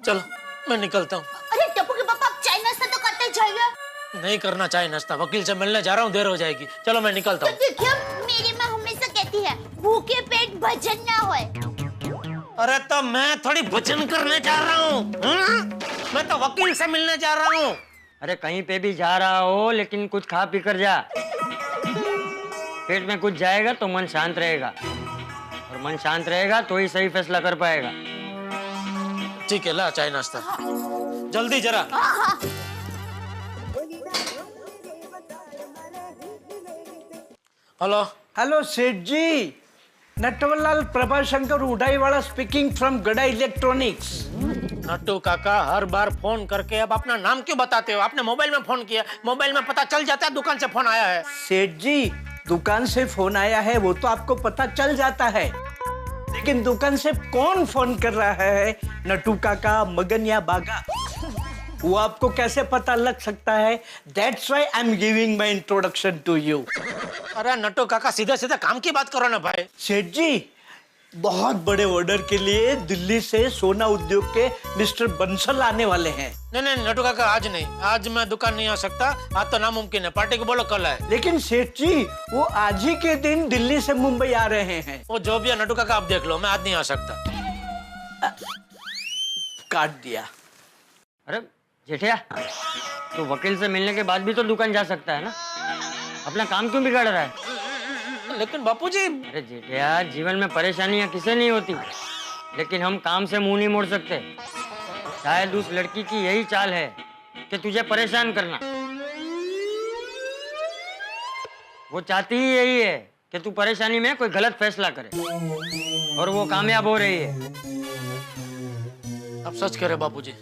चलो मैं निकलता हूँ।
अरे टप्पू के पापा, आप चाय नाश्ता तो करते जाइए।
नहीं करना चाहिए नाश्ता। वकील से मिलने जा रहा हूँ, देर हो जाएगी। चलो मैं निकलता हूँ।
देखिए मेरी माँ हमेशा कहती है भूखे पेट भजन ना होए।
अरे तो मैं थोड़ी भजन करने जा रहा हूँ, मैं तो वकील से मिलने जा रहा हूँ।
अरे कहीं पे भी जा रहा हो लेकिन कुछ खा पी कर जा। पेट में कुछ जाएगा तो मन शांत रहेगा, और मन शांत रहेगा तो ही सही फैसला कर पाएगा।
ठीक है, ला चाय नाश्ता। जल्दी जरा। हेलो
हेलो सेठ जी, नटवरलाल प्रभाशंकर उडाईवाला स्पीकिंग फ्रॉम गड़ा इलेक्ट्रॉनिक्स।
नट्टू काका हर बार फोन करके अब अपना नाम क्यों बताते हो? आपने मोबाइल में फोन किया, मोबाइल में पता चल जाता है दुकान से फोन आया है।
सेठ जी, दुकान से फोन आया है वो तो आपको पता चल जाता है, लेकिन दुकान से कौन फोन कर रहा है, नट्टू काका, मगन या बागा, वो आपको कैसे पता लग सकता है? That's why I'm giving my introduction to you.
अरे नट्टू काका सीधे सीधे काम की बात करो ना भाई।
सेठ जी, बहुत बड़े ऑर्डर के लिए दिल्ली से सोना उद्योग के मिस्टर बंसल आने वाले हैं।
नहीं नहीं नट्टू काका, आज नहीं, आज मैं दुकान नहीं आ सकता। आज तो नामुमकिन है, पार्टी को बोलो कल है।
लेकिन सेठ जी, वो आज ही के दिन दिल्ली से मुंबई आ रहे हैं।
वो जो भी है नट्टू काका आप देख लो, मैं आज नहीं आ सकता।
काट दिया।
अरे जेठिया, तो वकील से मिलने के बाद भी तो दुकान जा सकता है ना, अपना काम क्यों बिगाड़ रहा है?
लेकिन बापूजी।
अरे जेठिया, जीवन में परेशानियां किसे नहीं होती, लेकिन हम काम से मुंह नहीं मोड़ सकते। शायद उस लड़की की यही चाल है कि तुझे परेशान करना। वो चाहती ही यही है कि तू परेशानी में कोई गलत फैसला करे, और वो कामयाब हो रही है।
अब सच कह रहे बापूजी।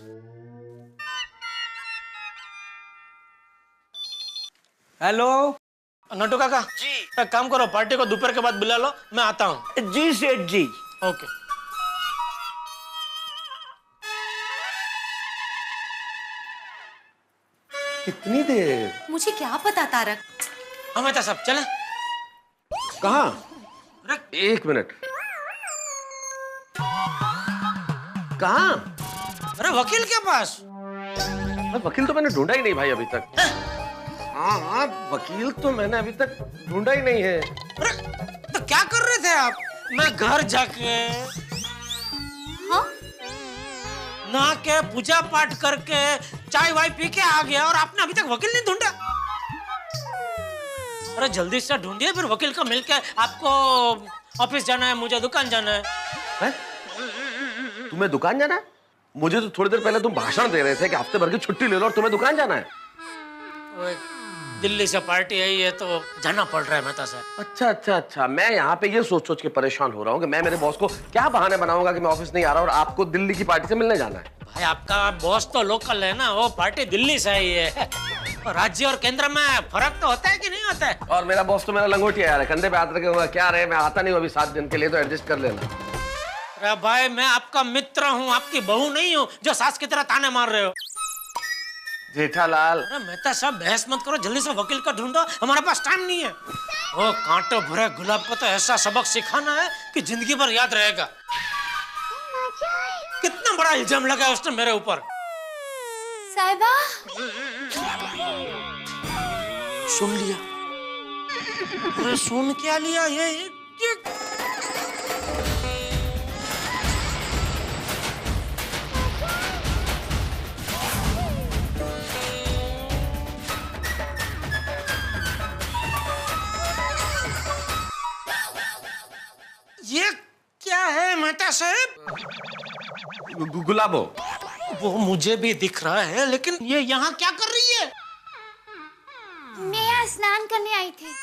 हेलो
नट्टू काका जी, एक काम करो, पार्टी को दोपहर के बाद बुला लो, मैं आता हूँ।
जी सेठ जी।
ओके।
कितनी देर?
मुझे क्या पता तारक।
हमें तो सब चले।
कहाँ? एक मिनट। कहाँ?
अरे वकील के पास।
वकील तो मैंने ढूंढा ही नहीं भाई अभी तक। हाँ, वकील तो मैंने अभी तक ढूंढा ही नहीं है।
अरे तो क्या कर रहे थे आप? मैं घर जाके नहा के पूजा पाठ करके चाय वाय पी के आ गया, और आपने अभी तक वकील नहीं ढूंढा? अरे जल्दी से ढूंढिए, फिर वकील को मिलके आपको ऑफिस जाना है, मुझे दुकान जाना है।
तुम्हें दुकान जाना है? मुझे तो थोड़ी देर पहले तुम भाषण दे रहे थे कि हफ्ते भर की छुट्टी ले लो और तुम्हें दुकान जाना है।
दिल्ली से पार्टी आई है तो जाना पड़ रहा है मेहता साहब।
अच्छा, मैं यहाँ पे ये सोच के परेशान हो रहा हूँ कि मैं मेरे बॉस को क्या बहाने बनाऊंगा कि मैं ऑफिस नहीं आ रहा और आपको दिल्ली की पार्टी से मिलने जाना है।
भाई आपका बॉस तो लोकल है ना, वो पार्टी दिल्ली से आई है। राज्य और केंद्र में फर्क तो होता है कि नहीं होता है?
और मेरा बॉस तो मेरा लंगोटिया यार है, कंधे पे हाथ रखे क्या रहे, मैं आता नहीं हूँ अभी 7 दिन के लिए, तो एडजस्ट कर लेना।
अरे भाई मैं आपका मित्र हूँ, आपकी बहू नहीं हूँ जो सास की तरह ताने मार रहे हो।
जेठालाल।
अरे मेहता साहब बहस मत करो, जल्दी से वकील का ढूंढो, हमारे पास टाइम नहीं है। वो कांटों भरे गुलाब को तो ऐसा सबक सिखाना है कि जिंदगी भर याद रहेगा। कितना बड़ा इल्जाम लगाया उसने मेरे ऊपर।
साहिबा
सुन लिया? अरे सुन क्या लिया? ये क्या है मेहता साहब?
गुलाबो।
वो मुझे भी दिख रहा है, लेकिन ये यहाँ क्या कर रही है?
मैं यहाँ स्नान करने आई थी।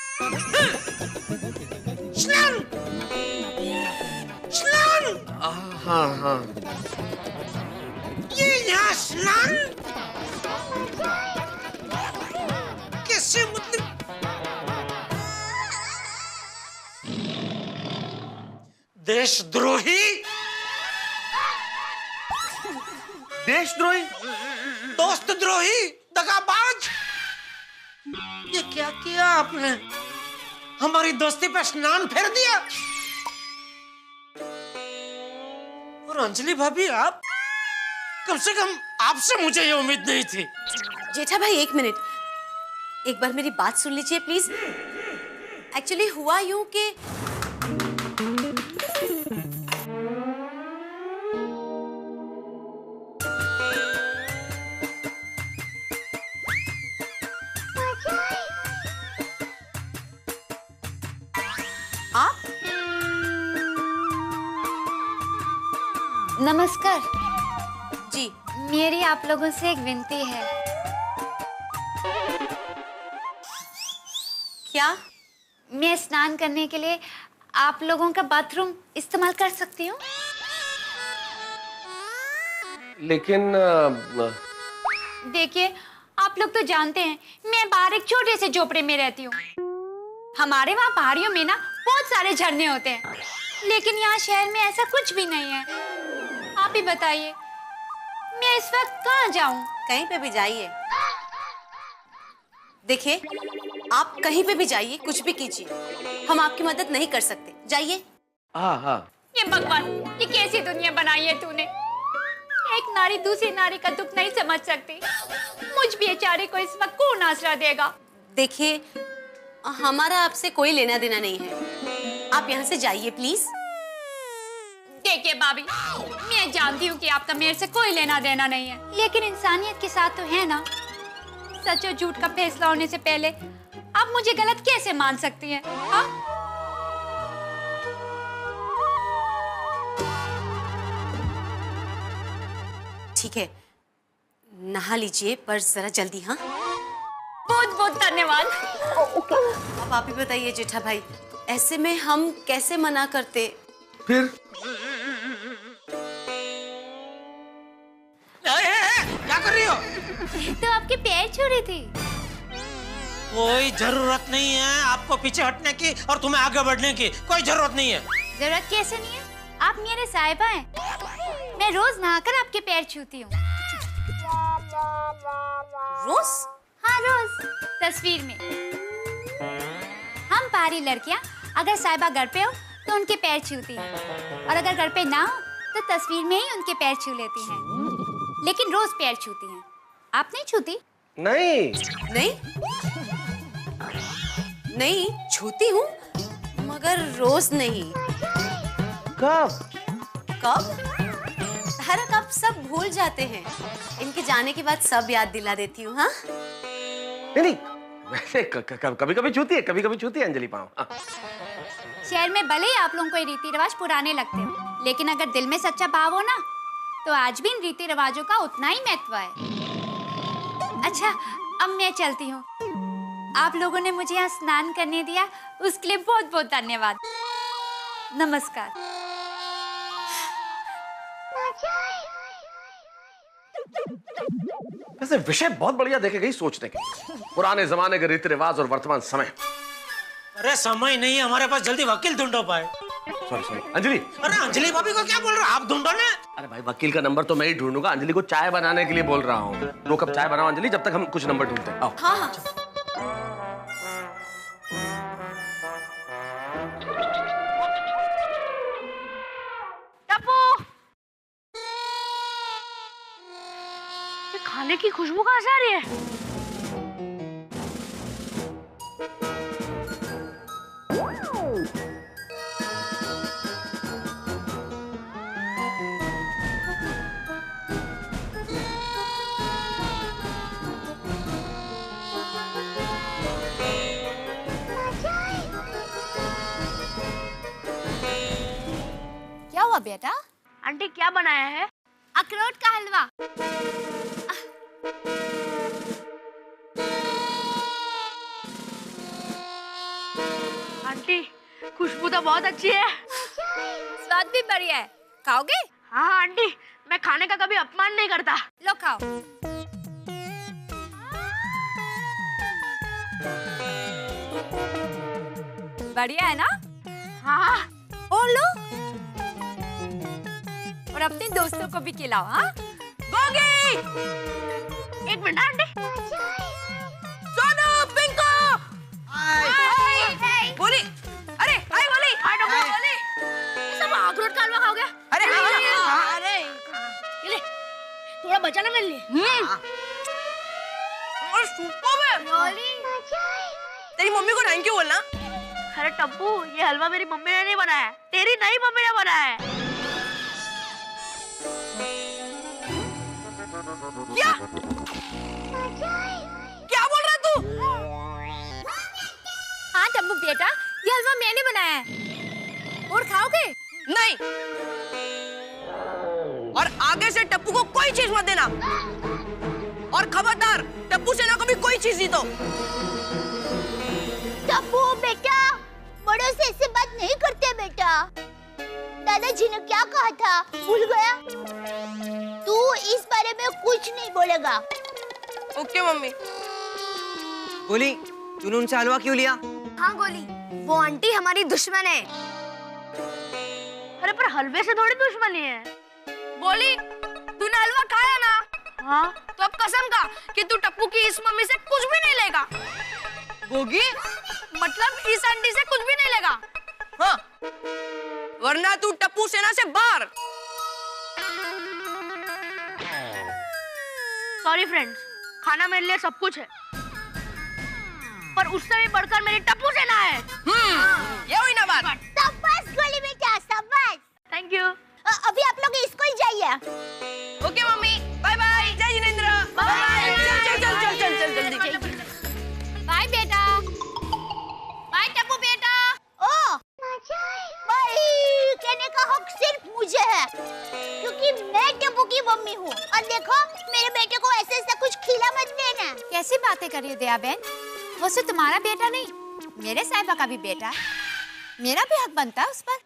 स्नान? स्नान?
हाँ।
ये यहाँ स्नान? कैसे मतलब? देशद्रोही?
देशद्रोही?
दोस्तद्रोही? दगाबाज? ये क्या किया आपने? हमारी दोस्ती पे स्नान फेर दिया। और अंजलि भाभी, आप कम से कम आपसे मुझे ये उम्मीद नहीं थी।
जेठा भाई एक मिनट,
एक बार मेरी बात सुन लीजिए प्लीज। एक्चुअली हुआ यूं कि आप
नमस्कार
जी।
मेरी आप लोगों से एक विनती है।
क्या?
मैं स्नान करने के लिए आप लोगों का बाथरूम इस्तेमाल कर सकती हूँ?
लेकिन
देखिए, आप लोग तो जानते हैं मैं बाहर एक छोटे से झोपड़े में रहती हूँ। हमारे वहाँ पहाड़ियों में ना बहुत सारे झरने होते हैं, लेकिन यहाँ शहर में ऐसा कुछ भी नहीं है। आप ही बताइए, मैं इस वक्त कहाँ जाऊँ?
कहीं पे भी जाइए। देखिए, आप कहीं पे भी जाइए, कुछ भी कीजिए, हम आपकी मदद नहीं कर सकते। जाइए।
हाँ हाँ।
ये भगवान, ये कैसी दुनिया बनाई है तूने? एक नारी दूसरी नारी का दुख नहीं समझ सकती। मुझ बेचारे को इस वक्त कौन आसरा देगा?
देखिए, हमारा आपसे कोई लेना देना नहीं है, आप यहाँ से जाइए प्लीज।
देखिए भाभी, मैं जानती हूँ कि आपका मेरे से कोई लेना देना नहीं है, लेकिन इंसानियत के साथ तो है ना। सच और झूठ का फैसला होने से पहले आप मुझे गलत कैसे मान सकती हैं? हाँ?
ठीक है, नहा लीजिए, पर जरा जल्दी। हाँ,
बहुत बहुत धन्यवाद।
अब आप ही बताइए जेठा भाई, ऐसे में हम कैसे मना करते?
फिर
क्या कर रही हो?
तो आपके पैर छू रही थी।
कोई जरूरत नहीं है आपको पीछे हटने की और तुम्हें आगे बढ़ने की, कोई जरूरत नहीं है।
जरूरत कैसे नहीं है? आप मेरे साहिबा हैं। मैं रोज नहाकर आपके पैर छूती हूँ।
रोज?
हाँ रोज। तस्वीर में हम पहाड़ी लड़कियाँ अगर साहिबा घर पे हो तो उनके पैर छूती हैं, और अगर घर पे ना हो तो तस्वीर में ही उनके पैर छू लेती हैं, लेकिन रोज पैर छूती हैं। आप नहीं छूती?
नहीं
नहीं नहीं, छूती हूँ मगर रोज नहीं।
कब?
हर कब सब भूल जाते हैं, इनके जाने के बाद सब याद दिला देती हूँ। हाँ
नहीं, वैसे कभी कभी छूती है, कभी कभी छूती है अंजलि पाँव।
शहर में भले ही आप लोगों को ये रीति रिवाज पुराने लगते हो, लेकिन अगर दिल में सच्चा भाव हो ना, तो आज भी इन रीति रिवाजों का उतना ही महत्व है। अच्छा, अब मैं चलती हूँ। आप लोगों ने मुझे यहाँ स्नान करने दिया, उसके लिए बहुत बहुत धन्यवाद। नमस्कार।
वैसे विषय बहुत बढ़िया देखे गई सोचने के, पुराने जमाने के रीति रिवाज और वर्तमान समय।
अरे समय नहीं है हमारे पास, जल्दी वकील ढूंढो भाई।
सॉरी अंजलि।
अरे अंजलि भाभी को क्या बोल रहे हो आप? ढूंढो ना।
अरे भाई, वकील का नंबर तो मैं ही ढूंढूंगा, अंजलि को चाय बनाने के लिए बोल रहा हूँ। 2 कप चाय बनाओ अंजलि, जब तक हम कुछ नंबर ढूंढते हैं। आओ।
हाँ हाँ।
टप्पू, ये खाने की खुशबू कहाँ से आ रही है? क्या हुआ बेटा? आंटी क्या बनाया है? अखरोट का हलवा। आंटी, खुशबू तो बहुत अच्छी है, स्वाद भी बढ़िया है। खाओगे? हाँ आंटी, मैं खाने का कभी अपमान नहीं करता। लो खाओ। बढ़िया है ना? हाँ। और लो, और अपने दोस्तों को भी खिलाओ। हाँ गोगी, एक मिनट आंटी। सोनू, पिंको, बोली, अरे हाय बोली, हाय डॉक्टर बोली। ये सब अखरोट का हलवा खाओगे? अरे अरे ये ले, थोड़ा बचा ना मेरे लिए। और सुपर है।
मम्मी को थैंक यू बोलना।
अरे टप्पू, ये हलवा मेरी मम्मी ने नहीं बनाया, तेरी नई मम्मी ने बनाया है।
क्या क्या बोल रहा है तू?
हाँ टप्पू बेटा, ये हलवा मैंने बनाया है। और खाओगे?
नहीं। और आगे से टप्पू को कोई चीज मत देना। और खबरदार, टप्पू से ना कभी कोई चीज नहीं। तो
टप्पू बेटा, बड़ों से ऐसे बात नहीं करते बेटा। दादाजी ने क्या कहा था, भूल गया? तू इस बारे में कुछ नहीं बोलेगा।
Okay mummy.
गोली, तूने उनसे हलवा क्यों लिया?
हाँ गोली, वो आंटी हमारी दुश्मन है। अरे पर हलवे से थोड़ी दुश्मनी है।
गोली, तूने हलवा खाया ना?
हाँ।
तो अब कसम खा कि तू टप्पू की इस मम्मी से कुछ भी नहीं लेगा। गोगी, मतलब इस आंटी से कुछ भी नहीं लेगा। हाँ, वरना तू टप्पू सेना से बाहर।
सॉरी फ्रेंड्स, खाना मेरे लिए सब कुछ है, पर उससे भी बढ़कर मेरी टप्पू सेना है।
ये हुई ना बात।
शाबाश गोली बेटा, शाबाश।
Thank you.
अभी आप लोग स्कूल जाइए।
Okay mummy, bye bye. जय जिनेंद्र। बाय। चल जल्दी।
बाय बेटा। बाय टप्पू बेटा।
ओ भाई, कहने का हक सिर्फ मुझे है, क्योंकि मैं टप्पू की मम्मी हूँ। और देखो, मेरे बेटे को ऐसे कुछ खिला मत देना।
कैसी बातें कर रही हो दया बहन? वो सिर्फ तुम्हारा बेटा नहीं, मेरे साहिबा का भी बेटा है। मेरा भी हक बनता है उस पर।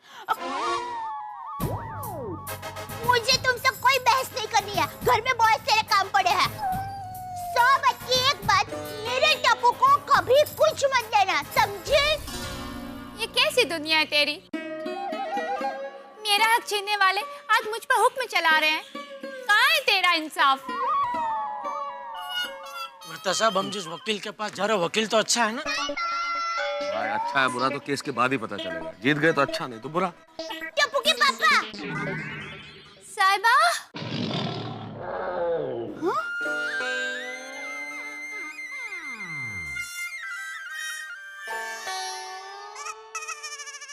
मुझे तुमसे कोई बहस नहीं करनी है। घर में बहुत सारे काम पड़े हैं। 100 बात की एक बात, मेरे टप्पू को कभी कुछ मत देना, समझे?
ये कैसी दुनिया है तेरी? मेरा हक छीनने वाले आज मुझ पर हुक्म चला रहे हैं। कहाँ है तेरा इंसाफ?
साहब, हम जिस वकील के पास जा रहे हैं, वकील तो अच्छा है ना?
भाई अच्छा है बुरा तो केस के बाद ही पता चलेगा। जीत गए तो अच्छा, नहीं तो बुरा।
टप्पू के पापा।
साहिबा।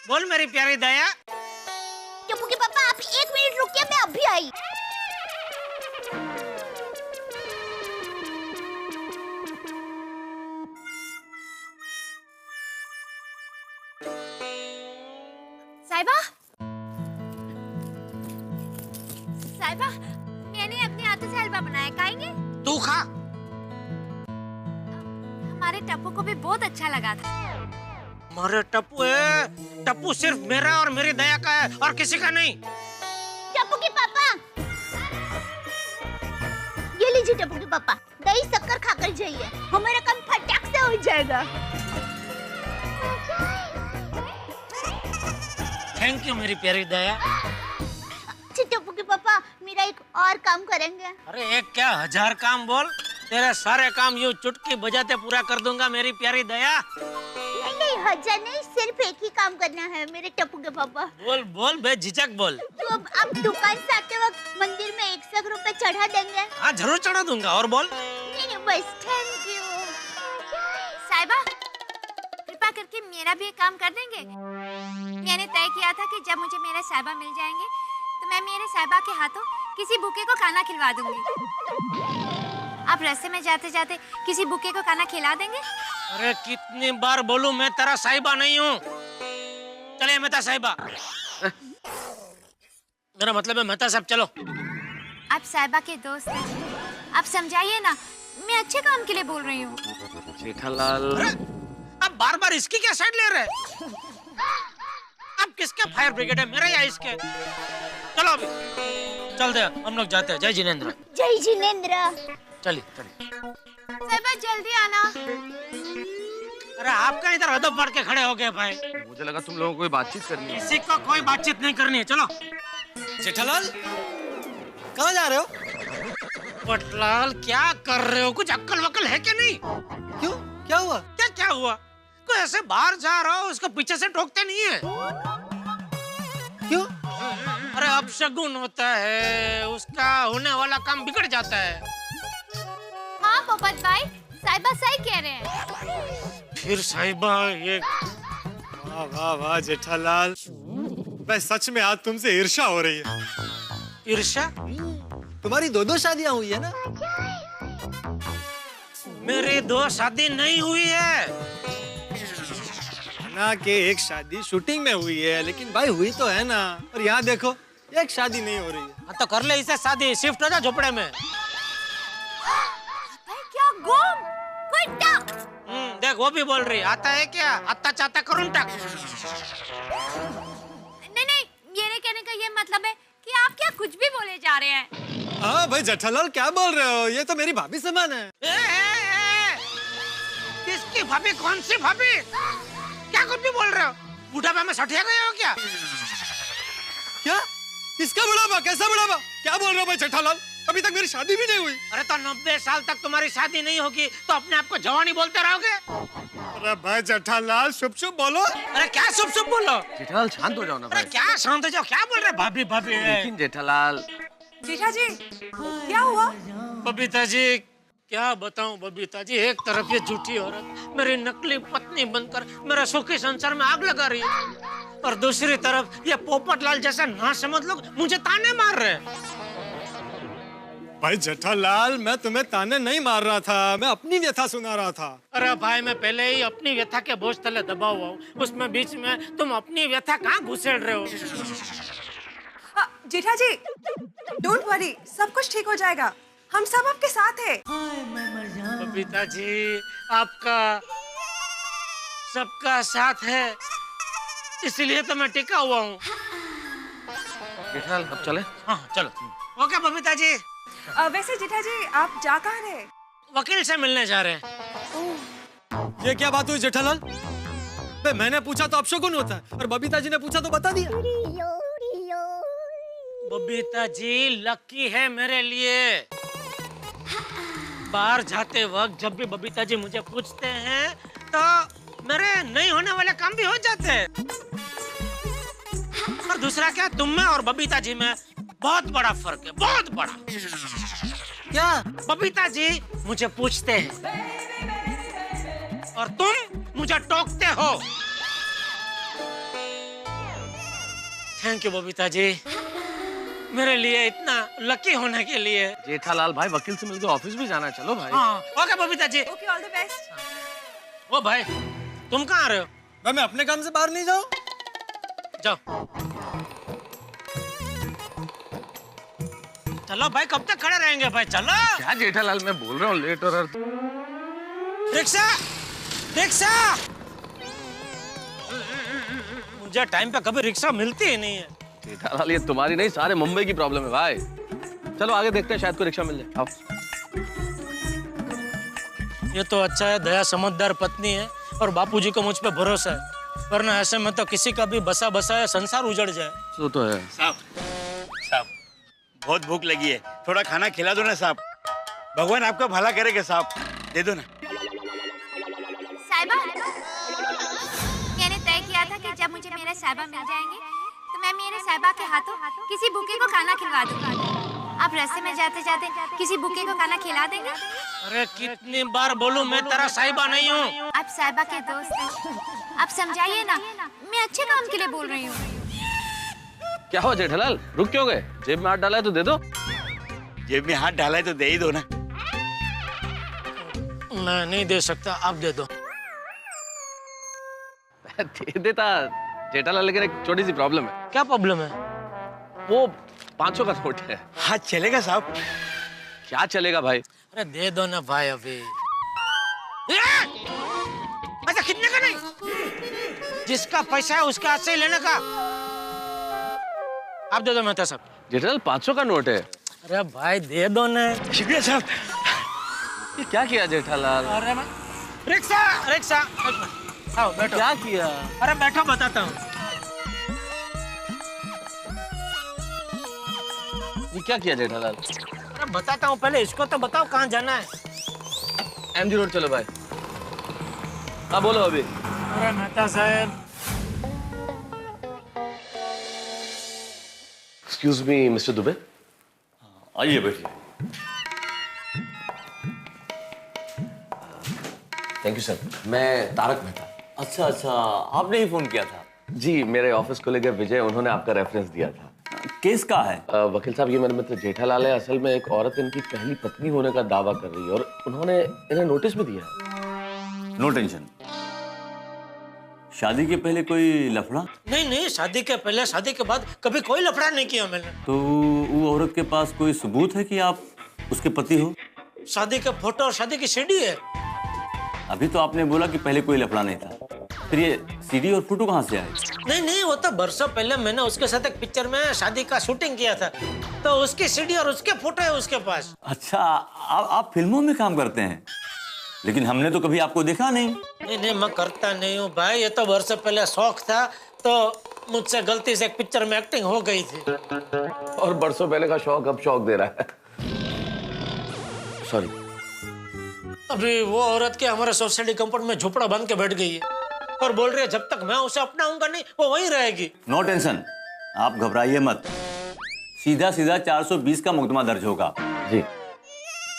बोल मेरी प्यारी दया।
टप्पू के पापा, आप 1 मिनट रुकिए, मैं अभी आई।
साहिबा, साहिबा, मैंने अपने हाथों से हलवा बनाया, खाएंगे?
तू खा।
हमारे टप्पू को भी बहुत अच्छा लगा था।
हमारे टप्पू है, टप्पू सिर्फ मेरा और मेरी दया का है और किसी का नहीं।
टप्पू के पापा, ये लीजिए टप्पू के पापा, दही शक्कर खाकर जाइए, हमारा काम फटाक से हो जाएगा।
थैंक यू मेरी प्यारी दया।
टप्पू के पापा, मेरा एक और काम करेंगे?
अरे एक क्या, 1000 काम बोल, तेरे सारे काम यूं चुटकी बजाते पूरा कर दूंगा मेरी प्यारी दया।
नहीं, 1000 नहीं, सिर्फ एक ही काम करना है मेरे टप्पू के पापा।
बोल बोल बेझिझक बोल।
तो अब आप दुकान से आते वक्त मंदिर में 100 रुपए चढ़ा देंगे?
हाँ जरूर चढ़ा दूंगा। और बोल।
नहीं, बस थैंक यू।
साहिबा, कृपा करके मेरा भी एक काम कर देंगे? मैंने तय किया था कि जब मुझे मेरे साहिबा मिल जाएंगे तो मैं मेरे साहिबा के हाथों किसी भूखे को खाना खिलवा दूंगी। आप रास्ते में जाते जाते किसी भूखे को खाना खिला देंगे?
अरे कितनी बार बोलूं, मैं तेरा साहिबा नहीं हूँ। चले मेहता साहिबा। मेरा मतलब है मेहता साहब, चलो।
आप साहिबा के दोस्त हैं, आप समझाइए ना, मैं अच्छे काम के लिए बोल रही हूँ।
जेठालाल,
अब बार बार इसकी क्या साइड ले रहे? अब किसके फायर ब्रिगेड है, मेरे या इसके? चलो अभी चल दे, हम लोग जाते हैं। जय जिनेंद्र।
जय जिनेंद्र।
चलिए।
साहिबा जल्दी आना।
अरे आपका इधर अदब पढ़ के खड़े हो गए भाई।
मुझे लगा तुम लोगों को कोई बातचीत करनी है।
किसी को कोई बातचीत नहीं करनी है, चलो।
जेठालाल, कहाँ जा रहे हो?
पटलाल, क्या कर रहे हो? कुछ अक्ल वक्ल है क्या नहीं?
क्यों, क्या हुआ?
क्या हुआ? कोई ऐसे बाहर जा रहा हो, उसको पीछे से टोकते नहीं है।
क्यों?
अरे अपशगुन होता है, उसका होने वाला काम बिगड़ जाता है।
हाँ पोपट भाई, साहिबा सही कह रहे हैं।
फिर साहिबा ये वाह वाह वाह जेठालाल, मैं सच में आज तुमसे ईर्ष्या हो रही है।
ईर्ष्या?
तुम्हारी दो शादियां हुई है ना?
मेरी 2 शादी नहीं हुई है
ना कि एक शादी शूटिंग में हुई है, लेकिन भाई हुई तो है ना। और यहाँ देखो एक शादी नहीं हो रही है।
हाँ तो कर ले इसे शादी, शिफ्ट हो जा झोपड़े में।
क्या गुम कोई टक।
देख वो भी बोल रही, आता है क्या? आता चाहता करूं टक।
नहीं, मेरे कहने का ये मतलब है कि आप क्या कुछ भी बोले जा रहे हैं।
हाँ भाई जेठालाल क्या बोल रहे हो? ये तो मेरी भाभी समान है।
किसकी भाभी? कौन सी भाभी? क्या कुछ भी बोल रहे हो? बुढ़ापा में सठिया गए हो क्या?
क्या? किसका बुढ़ापा? कैसा बुढ़ापा? क्या बोल रहे हो भाई जेठालाल? अभी तक मेरी शादी भी नहीं हुई।
अरे तो 90 साल तक तुम्हारी शादी नहीं होगी तो अपने आप को जवानी बोलते रहोगे?
अरे भाई जेठालाल शुभ शुभ बोलो।
अरे क्या शुभ शुभ बोलो?
जेठालाल शांत हो जाओ ना भाई।
अरे क्या शांत हो जाओ? क्या बोल रहे भाभी भाभी?
लेकिन जेठालाल।
जेठा जी क्या हुआ?
बबीता जी क्या बताऊं बबीता जी, एक तरफ ये झूठी औरत मेरी नकली पत्नी बनकर मेरा सुखी संसार में आग लगा रही है, और दूसरी तरफ ये पोपटलाल जैसे ना समझ लोग मुझे ताने मार रहे हैं।
भाई जेठालाल मैं तुम्हें ताने नहीं मार रहा था, मैं अपनी व्यथा सुना रहा था।
अरे भाई मैं पहले ही अपनी व्यथा के बोझ तले दबा हुआ हूँ, उसमें बीच में तुम अपनी व्यथा कहाँ घुसेड़ रहे हो?
जेठा जी डोंट वरी, सब कुछ ठीक हो जाएगा, हम सब आपके साथ हैं।
बबीता जी आपका सबका साथ है, इसलिए तो मैं टिका हुआ हूँ।
जेठालाल अब चले?
हाँ चलो। ओके बबीता जी।
वैसे जेठा जी आप जा कहाँ रहे?
वकील से मिलने जा रहे हैं।
ये क्या बात हुई जेठालाल? मैंने पूछा तो अपशगुन होता है, और बबीता जी ने पूछा तो बता दिया।
बबीता जी लकी है मेरे लिए। बाहर जाते वक्त जब भी बबीता जी मुझे पूछते हैं तो मेरे नहीं होने वाले काम भी हो जाते हैं। और दूसरा क्या, तुम में और बबीता जी में बहुत बड़ा फर्क है, बहुत बड़ा। क्या? बबीता जी मुझे पूछते हैं और तुम मुझे टोकते हो। थैंक यू बबीता जी, मेरे लिए इतना लकी होने के लिए।
जेठालाल भाई वकील से मिलकर ऑफिस भी जाना है, चलो भाई।
हाँ okay Babita ji.
Okay all the best.
ओ भाई तुम कहाँ आ रहे हो?
भाई मैं अपने काम से बाहर नहीं जाऊँ?
जाओ। चलो भाई कब तक खड़े रहेंगे भाई, चलो।
क्या जेठालाल मैं बोल रहा हूँ लेट हो रहा।
रिक्शा रिक्शा, मुझे टाइम पे कभी रिक्शा मिलती ही नहीं है।
जेठालाल ये तुम्हारी नहीं सारे मुंबई की प्रॉब्लम है भाई। चलो आगे देखते हैं, शायद कोई रिक्शा मिल जाए। आओ।
ये तो अच्छा है दया समझदार पत्नी है और बापूजी को मुझ पे भरोसा है, वरना ऐसे में तो किसी का भी बसा बसाया संसार उजड़ जाए।
वो तो है।
साहब बहुत भूख लगी है, थोड़ा खाना खिला दो ना साहब। भगवान आपका भला करेगा साहब, दे दो ना।
साहिबा, मैंने तय किया था कि जब मुझे मेरे साहिबा मिल जाएंगे तो मैं मेरे साहिबा के हाथों किसी भूखे को खाना खिलवा दूंगा। आप रास्ते में जाते जाते किसी भूखे को खाना खिला देंगे?
अरे कितनी बार बोलूं मैं तेरा साहिबा नहीं हूँ।
आप साहिबा के दोस्त हैं, आप समझाइए ना, मैं अच्छे काम के लिए बोल रही हूँ।
क्या हुआ जेठालाल, रुक क्यों गए? जेब में हाथ डाला है तो दे दो।
जेब में हाथ डाला है तो दे ही दो ना।
मैं नहीं दे सकता, आप दे दो।
दे देता जेठालाल, लेकिन एक छोटी सी प्रॉब्लम है।
क्या प्रॉब्लम है?
वो 500 का नोट है।
हाँ चलेगा साहब।
क्या चलेगा भाई?
अरे दे दो ना भाई अभी। अच्छा कितने का नहीं, जिसका पैसा है उसका हाथ से ही लेने का। आप दे दो मेहता साहब।
जेठालाल 500 का नोट है।
अरे भाई दे दो ना।
शुक्रिया साहब।
ये क्या किया जेठालाल?
अरे मैं रिक्शा रिक्शा, आओ बैठो।
क्या किया?
अरे बैठो बताता हूँ।
ये क्या किया जेठालाल?
अरे बताता हूँ, पहले इसको तो बताओ कहाँ जाना है।
MG रोड चलो भाई। हाँ बोलो अभी।
अरे मेहता साहब।
Excuse me mister Dubey. आइए बैठिए। Thank you sir. मैं तारक मेहता।
अच्छा अच्छा, आपने ही फोन किया था?
जी, मेरे ऑफिस को लेकर विजय, उन्होंने आपका रेफरेंस दिया था।
केस का है?
वकील साहब, ये मेरे मित्र जेठालाल है। असल में एक औरत इनकी पहली पत्नी होने का दावा कर रही है और उन्होंने इन्हें नोटिस भी दिया है।
No tension. शादी के पहले कोई लफड़ा?
नहीं नहीं, शादी के पहले शादी के बाद कभी कोई लफड़ा नहीं किया मैंने।
तो वो औरत के पास कोई सबूत है कि आप उसके पति हो?
शादी का फोटो और शादी की सीडी है।
अभी तो आपने बोला कि पहले कोई लफड़ा नहीं था, फिर ये सीडी और फोटो कहाँ से आए?
नहीं नहीं, वो तो बरसों पहले मैंने उसके साथ एक पिक्चर में शादी का शूटिंग किया था, तो उसकी सीडी और उसके फोटो है उसके पास।
अच्छा, आप फिल्मों में काम करते हैं, लेकिन हमने तो कभी आपको देखा नहीं।
नहीं नहीं, मैं करता नहीं हूँ भाई, ये तो बरसों पहले शौक था, तो मुझसे गलती से एक पिक्चर में एक्टिंग हो गई थी।
और बरसों पहले का शौक अब शौक दे रहा है। सॉरी।
अभी वो औरत के हमारे सोसाइटी कंपाउंड में झोपड़ा बांध के बैठ गई है और बोल रही है जब तक मैं उसे अपनाऊंगा नहीं वो वहीं रहेगी।
नो टेंशन, आप घबराइए मत। सीधा सीधा 420 का मुकदमा दर्ज होगा
जी।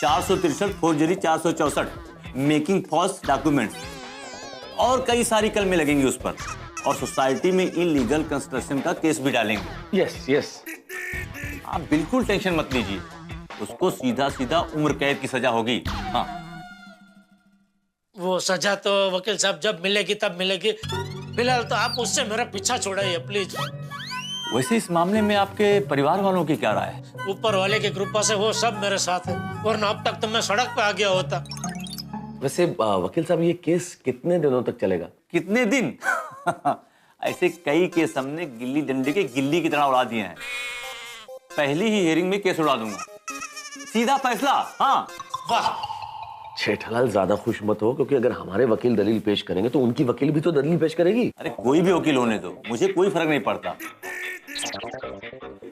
463 फोर्जरी, 464 मेकिंग फॉल्स डॉक्यूमेंट्स और कई सारी कलमें लगेंगी उस पर, और सोसाइटी में इलीगल कंस्ट्रक्शन का केस भी डालेंगे।
Yes yes.
आप बिल्कुल टेंशन मत लीजिए, उसको सीधा सीधा उम्र कैद की सजा होगी। हाँ,
वो सजा तो वकील साहब जब मिलेगी तब मिलेगी, फिलहाल तो आप उससे मेरा पीछा छोड़ाइए प्लीज।
वैसे इस मामले में आपके परिवार वालों की क्या राय है?
ऊपर वाले की कृपा से वो सब मेरे साथ है, वरना अब तक तो मैं सड़क पे आ गया होता।
वैसे वकील साहब, ये केस कितने दिनों तक चलेगा?
कितने दिन? ऐसे कई केस हमने गिल्ली डंडे के गिल्ली की तरह उड़ा दिए हैं। पहली ही हियरिंग में केस उड़ा दूंगा, सीधा फैसला। हाँ।
वाह।
जेठालाल, ज्यादा खुश मत हो, क्योंकि अगर हमारे वकील दलील पेश करेंगे तो उनकी वकील भी तो दलील पेश करेगी।
अरे कोई भी वकील होने दो, मुझे कोई फर्क नहीं पड़ता।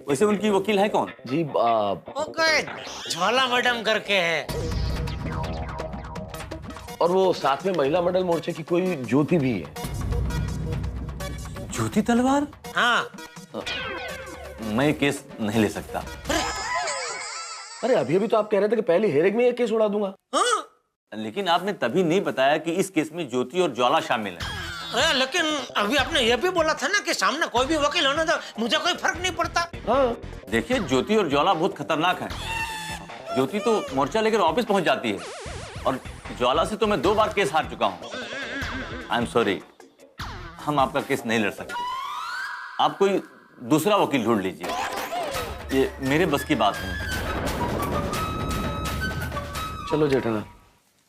वैसे उनकी वकील है कौन?
जी
ओके, ज्वाला मैडम करके है,
और वो साथ में महिला मंडल मोर्चे की कोई ज्योति भी है।
ज्योति तलवार?
हाँ।
मैं केस नहीं ले सकता।
अरे अभी अभी तो आप कह रहे थे कि पहली हियरिंग में ये केस उड़ा दूंगा।
हाँ?
लेकिन आपने तभी नहीं बताया कि इस केस में ज्योति और ज्वाला शामिल है।
अरे लेकिन अभी आपने ये भी बोला था ना कि सामने कोई भी वकील होने दो, मुझे कोई फर्क नहीं पड़ता।
हाँ।
देखिए, ज्योति और ज्वाला बहुत खतरनाक है। ज्योति तो मोर्चा लेकर ऑफिस पहुंच जाती है, और ज्वाला से तो मैं 2 बार केस हार चुका हूं। आई एम सॉरी, हम आपका केस नहीं लड़ सकते। आप कोई दूसरा वकील ढूंढ लीजिए, ये मेरे बस की बात नहीं।
चलो जेठालाल।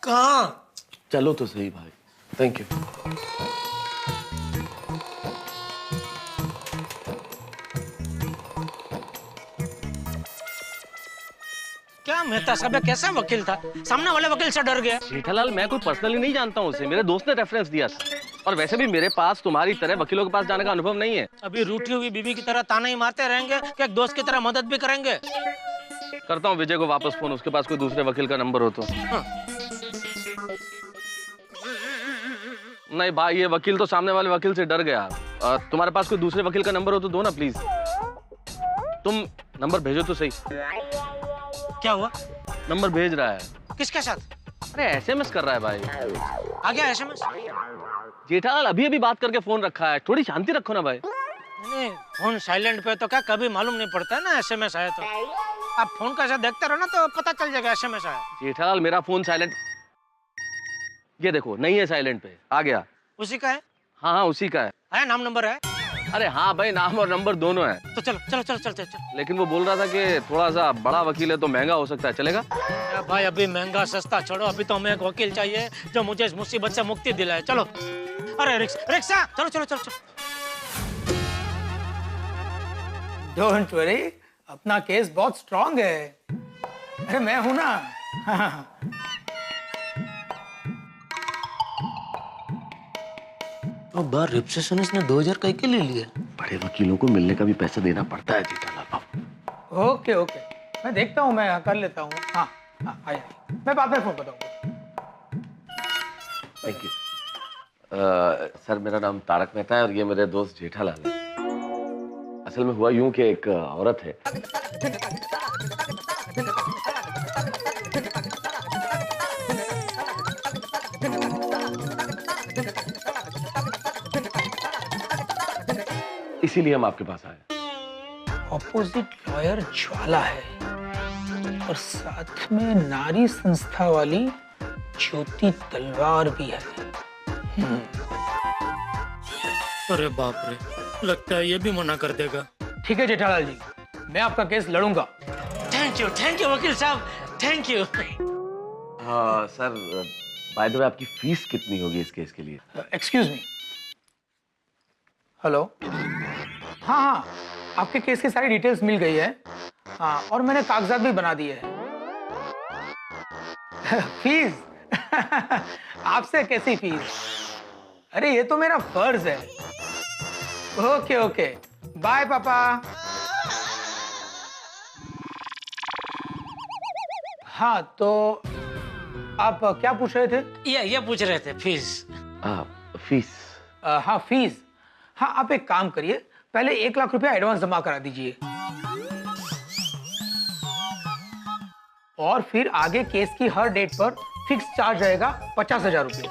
कहाँ?
चलो तो सही भाई। Thank you.
क्या मेहता साहब कैसा वकील था, सामने वाले वकील से डर गया।
जेठालाल, मैं कोई पर्सनली नहीं जानता हूँ उसे, मेरे दोस्त ने रेफरेंस दिया था, और वैसे भी मेरे पास तुम्हारी तरह वकीलों के पास जाने का अनुभव नहीं है।
अभी रूठी हुई बीवी की तरह ताना ही मारते रहेंगे कि एक दोस्त की तरह मदद भी करेंगे?
करता हूँ विजय को वापस फोन, उसके पास कोई दूसरे वकील का नंबर हो तो।
हाँ।
नहीं भाई, ये वकील तो सामने वाले वकील से डर गया। तुम्हारे पास कोई दूसरे वकील का नंबर हो तो दो ना प्लीज। तुम नंबर भेजो तो सही।
क्या हुआ?
नंबर भेज रहा है।
किसके साथ?
अरे एसएमएस कर रहा है भाई।
आ गया एसएमएस?
जेठालाल, अभी अभी बात करके फोन रखा है, थोड़ी शांति रखो ना भाई।
नहीं, फोन साइलेंट पे तो क्या कभी मालूम नहीं पड़ता है ना एसएमएस आया तो। आप फोन कैसे देखते रहो ना तो पता चल जाएगा एसएमएस आया।
जेठालाल, मेरा फोन साइलेंट, ये देखो नहीं है साइलेंट पे, आ गया।
उसी का है?
हाँ हाँ उसी का है।
नाम नंबर है?
अरे हाँ भाई, नाम और नंबर दोनों है।
तो चलो चलो चलो चलते चल।
लेकिन वो बोल रहा था कि थोड़ा सा बड़ा वकील है तो महंगा हो सकता है, चलेगा?
भाई अभी महंगा सस्ता छोड़ो, अभी तो हमें एक वकील चाहिए जो मुझे इस मुसीबत से मुक्ति दिलाए। चलो। अरे रिक्शा, चलो चलो चलो चलो।
डोंट वरी, अपना केस बहुत स्ट्रांग है। अरे मैं हूं ना।
तो बार रिसेप्शनिस्ट ने 2000 कहीं के ले लिया।
बड़े वकीलों को मिलने का भी पैसा देना पड़ता है जेठालाल बाबू।
ओके ओके, मैं देखता हूँ, मैं कर लेता हूँ। हाँ हाँ आइए, मैं बाद में फोन बताऊंगा।
Thank you. सर, मेरा नाम तारक मेहता है और ये मेरे दोस्त जेठालाल है। असल में हुआ यूं कि एक औरत है। इसीलिए हम आपके पास आए।
ऑपोजिट लॉयर ज्वाला है और साथ में नारी संस्था वाली ज्योति तलवार भी है।
अरे बाप रे, लगता है ये भी मना कर देगा।
ठीक है जेठालाल जी, मैं आपका केस लड़ूंगा।
थैंक यू वकील साहब, थैंक यू।
हाँ सर, बाय द वे आपकी फीस कितनी होगी इस केस के लिए?
Excuse me. हेलो। हाँ, आपके केस की सारी डिटेल्स मिल गई है। हाँ, और मैंने कागजात भी बना दिए हैं। फीस? आपसे कैसी फीस? अरे ये तो मेरा फर्ज है। ओके ओके, बाय पापा। हाँ, तो आप क्या पूछ रहे थे?
ये पूछ रहे थे फीस।
फीस?
हाँ फीस। हाँ, आप एक काम करिए, पहले 1 लाख रुपया एडवांस जमा करा दीजिए और फिर आगे केस की हर डेट पर फिक्स चार्ज रहेगा 50,000 रुपये।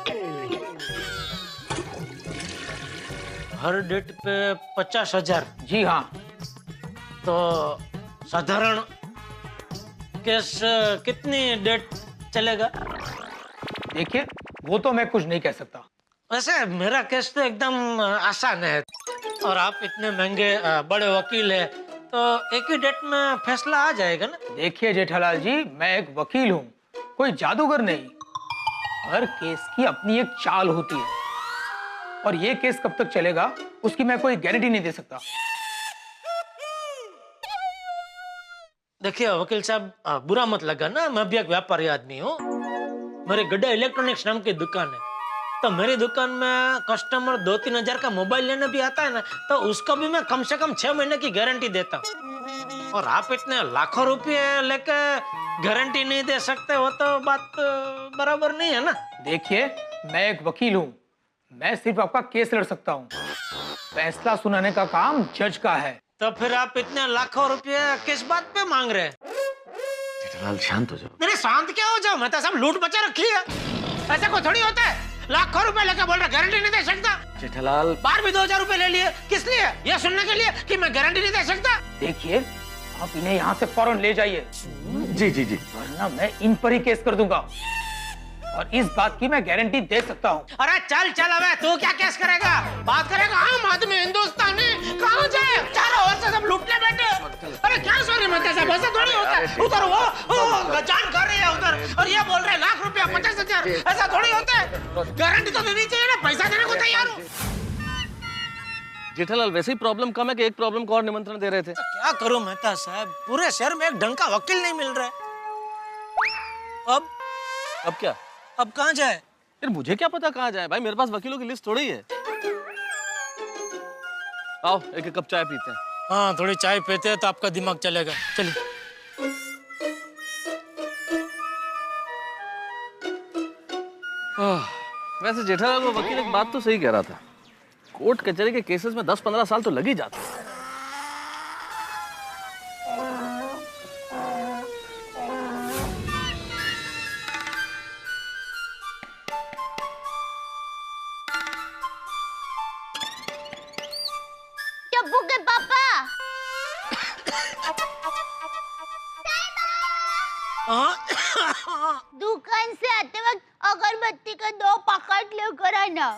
हर डेट पे 50,000?
जी हाँ।
तो साधारण केस कितनी डेट चलेगा?
देखिए, वो तो मैं कुछ नहीं कह सकता।
वैसे मेरा केस तो एकदम आसान है और आप इतने महंगे बड़े वकील हैं, तो एक ही डेट में फैसला आ जाएगा ना?
देखिए जेठालाल जी, मैं एक वकील हूँ, कोई जादूगर नहीं। हर केस की अपनी एक चाल होती है और ये केस कब तक चलेगा उसकी मैं कोई गारंटी नहीं दे सकता।
देखिए वकील साहब, बुरा मत लगा ना, मैं भी एक व्यापारी आदमी हूँ। मेरे गड्ढा इलेक्ट्रॉनिक्स नाम की दुकान है, तो मेरी दुकान में कस्टमर 2-3 हजार का मोबाइल लेने भी आता है ना, तो उसको भी मैं कम से कम 6 महीने की गारंटी देता हूँ। और आप इतने लाखों रुपए लेके गारंटी नहीं दे सकते, वो तो बात बराबर नहीं है ना।
देखिए, मैं एक वकील हूँ, मैं सिर्फ आपका केस लड़ सकता हूँ, फैसला सुनाने का काम जज का है।
तो फिर आप इतने लाखों रुपए किस बात पे मांग रहे हैं?
जेठालाल शांत हो जाओ।
मेरे शांत क्या हो जाओ, मैं तो सब लूट बचा रखी है। ऐसा कोई थोड़ी होता है, लाखों रुपए लेकर बोल रहा गारंटी नहीं दे सकता।
जेठालाल
बार भी 2,000 रुपए ले लिए, किस लिए? ये सुनने के लिए कि मैं गारंटी नहीं दे सकता।
देखिए, आप इन्हें यहाँ से फौरन ले जाइए।
जी जी जी।
वरना मैं इन पर ही केस कर दूंगा और इस बात की मैं गारंटी दे सकता हूँ।
अरे चल चल, अबे तू क्या केस करेगा? बात करेगा आम आदमी हिंदुस्तानी। कहाँ जाए? चारों ओर से सब लूटने बैठे। अरे क्या सॉरी मत ऐसा, वैसा थोड़ी होता है। उधर वो जान कर रही है उधर, और ये बोल रहे लाख रुपया 50,000, ऐसा थोड़ी होता है। गारंटी तो देनी चाहिए ना, पैसा देने को तैयार हूँ।
जेठालाल, वैसे ही प्रॉब्लम कम है कि एक प्रॉब्लम को और निमंत्रण दे रहे थे।
क्या करूं मेहता साहब, पूरे शहर में एक ढंग का वकील नहीं मिल रहा है।
अब क्या?
अब कहाँ जाए?
यार मुझे क्या पता कहाँ जाए भाई, मेरे पास वकीलों की लिस्ट थोड़ी है। आओ एक कप चाय पीते हैं।
हाँ, थोड़ी चाय पीते हैं तो आपका दिमाग चलेगा। चलिए।
वैसे जेठालाल वो वकील एक बात तो सही कह रहा था, कोर्ट कचहरी के केसेस में 10-15 साल तो लग ही जाते हैं।
टप्पू के पापा। दुकान से आते वक्त अगरबत्ती के 2 पैकेट लेकर आना।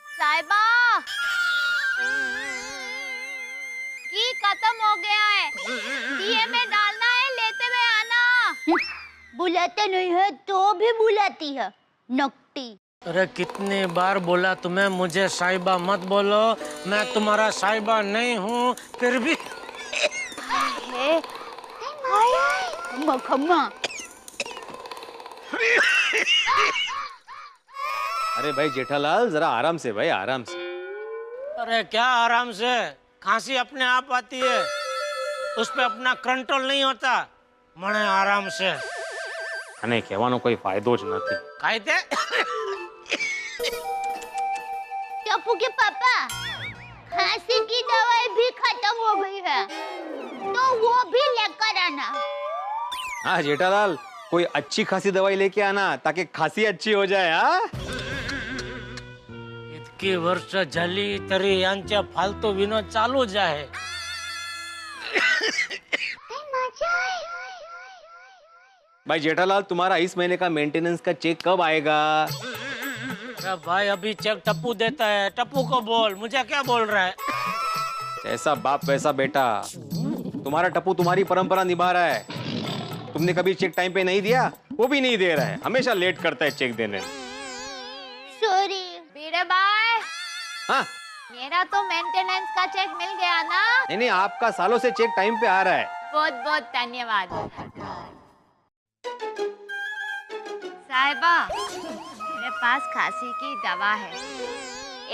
साहिबा, घी खत्म हो गया है, दिए में डालना है, लेते हुए आना। बुलाते नहीं है तो भी बुलाती है, नकटी।
अरे कितनी बार बोला तुम्हें मुझे साहिबा मत बोलो, मैं तुम्हारा साहिबा नहीं हूँ, फिर भी।
खम्मा।
अरे भाई जेठालाल, जरा आराम से भाई, आराम से।
अरे क्या आराम से? खांसी अपने आप आती है, उस पे अपना कंट्रोल नहीं होता। मने आराम से।
અને કહેવાનો કોઈ ફાયદો જ નથી।
खाई थे?
टप्पू के पापा, खांसी की दवाई भी खत्म हो गई है, तो वो भी लेकर आना।
हाँ जेठालाल, कोई अच्छी खासी दवाई लेके आना ताकि खांसी अच्छी हो जाए। हाँ,
इतकी वर्ष झाली तरी यांच्या फालतू विनोद चालूच आहे.
भाई जेठालाल, तुम्हारा इस महीने का मेंटेनेंस का चेक कब आएगा?
अरे भाई अभी चेक टप्पू देता है. टप्पू को बोल, मुझे क्या बोल रहा है?
ऐसा बाप वैसा बेटा. तुम्हारा टप्पू तुम्हारी परंपरा निभा रहा है. तुमने कभी चेक टाइम पे नहीं दिया, वो भी नहीं दे रहा है. हमेशा लेट करता है चेक देने.
सॉरी बीरे भाई.
हाँ
मेरा तो मेंटेनेंस का चेक मिल गया ना.
नहीं, आपका सालों से चेक टाइम पे आ रहा है.
बहुत बहुत धन्यवाद. साहिबा, मेरे पास खांसी की दवा है.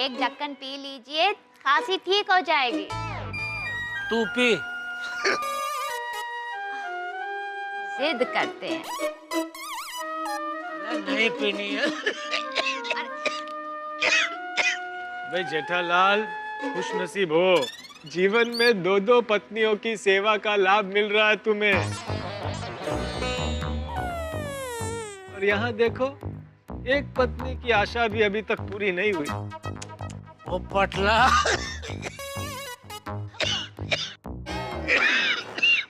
एक ढक्कन पी लीजिए, खांसी ठीक हो जाएगी.
तू पी.
जिद करते हैं.
नहीं पीनी है.
भाई जेठालाल, खुश नसीब हो. जीवन में 2-2 पत्नियों की सेवा का लाभ मिल रहा है तुम्हें. और यहाँ देखो, एक पत्नी की आशा भी अभी तक पूरी नहीं हुई.
ओ पटला.